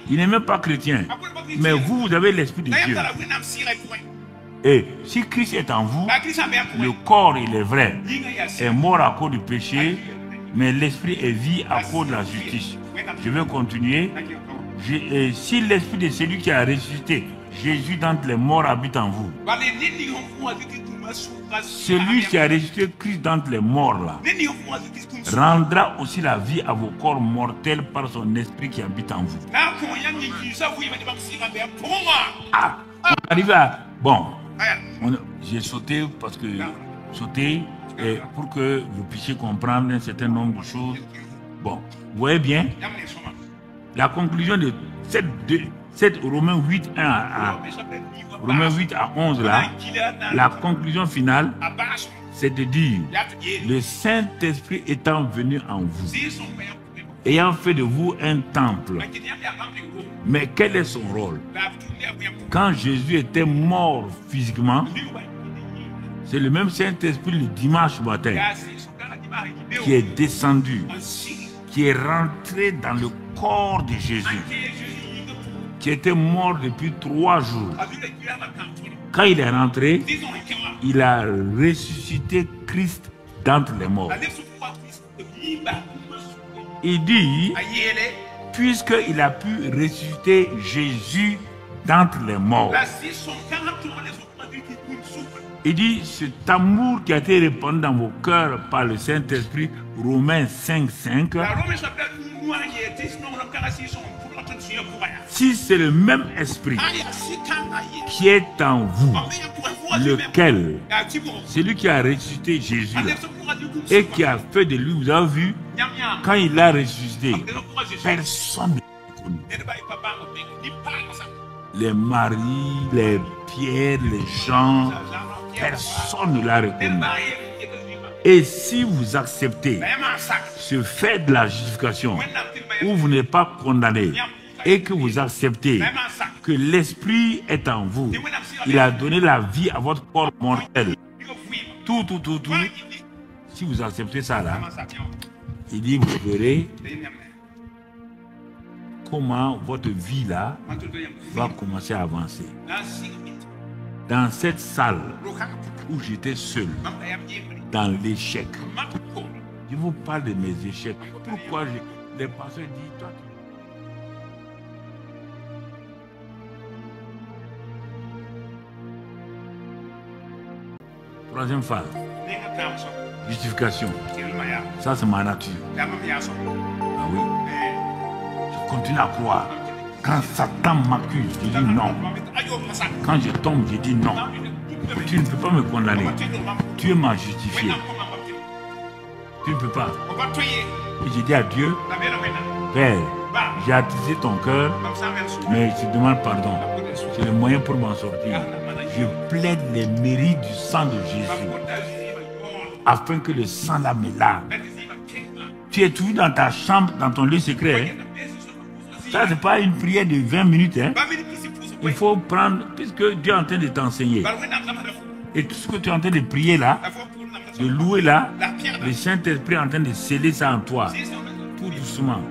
Il n'est même pas chrétien. Mais vous, vous avez l'esprit de Dieu. Et si Christ est en vous, le corps, il est vrai, est mort à cause du péché, mais l'esprit est vie à cause de la justice. Je vais continuer. Si l'esprit de celui qui a ressuscité Jésus d'entre les morts habite en vous, celui qui a ressuscité Christ d'entre les morts là, rendra aussi la vie à vos corps mortels par son esprit qui habite en vous. Ah, on arrive à... Bon, j'ai sauté parce que... Sauter pour que vous puissiez comprendre un certain nombre de choses. Bon, vous voyez bien, la conclusion de cette Romains 8, 1 à Romains 8 à 11 là, la conclusion finale, c'est de dire, le Saint-Esprit étant venu en vous, ayant fait de vous un temple. Mais quel est son rôle? Quand Jésus était mort physiquement, c'est le même Saint-Esprit le dimanche matin qui est descendu, qui est rentré dans le corps de Jésus, qui était mort depuis 3 jours. Quand il est rentré, il a ressuscité Christ d'entre les morts. Il dit, puisqu'il a pu ressusciter Jésus d'entre les morts, il dit, cet amour qui a été répandu dans vos cœurs par le Saint-Esprit, Romains 5, 5, si c'est le même esprit qui est en vous, lequel, celui qui a ressuscité Jésus là, et qui a fait de lui, vous avez vu, quand il a ressuscité, personne ne l'a connu. Les maris, les pierres, les gens, personne ne l'a reconnu. Et si vous acceptez ce fait de la justification, où vous n'êtes pas condamné, et que vous acceptez que l'Esprit est en vous, il a donné la vie à votre corps mortel. Tout. Si vous acceptez ça là, il dit, vous verrez comment votre vie là va commencer à avancer. Dans cette salle où j'étais seul, dans l'échec, je vous parle de mes échecs. Pourquoi les pasteurs disent, toi, troisième phase, justification. Ça, c'est ma nature. Ah oui. Je continue à croire. Quand Satan m'accuse, je dis non. Quand je tombe, je dis non. Tu ne peux pas me condamner. Tu m'as justifié. Tu ne peux pas. Et je dis à Dieu, Père, j'ai attisé ton cœur, mais je te demande pardon. C'est le moyen pour m'en sortir. Je plaide les mérites du sang de Jésus, afin que le sang là me lave. Tu es toujours dans ta chambre, dans ton lieu secret. Hein? Ça, c'est pas une prière de 20 minutes. Hein? Il faut prendre, puisque Dieu est en train de t'enseigner. Et tout ce que tu es en train de prier là, de louer là, le Saint-Esprit est en train de sceller ça en toi. Tout doucement.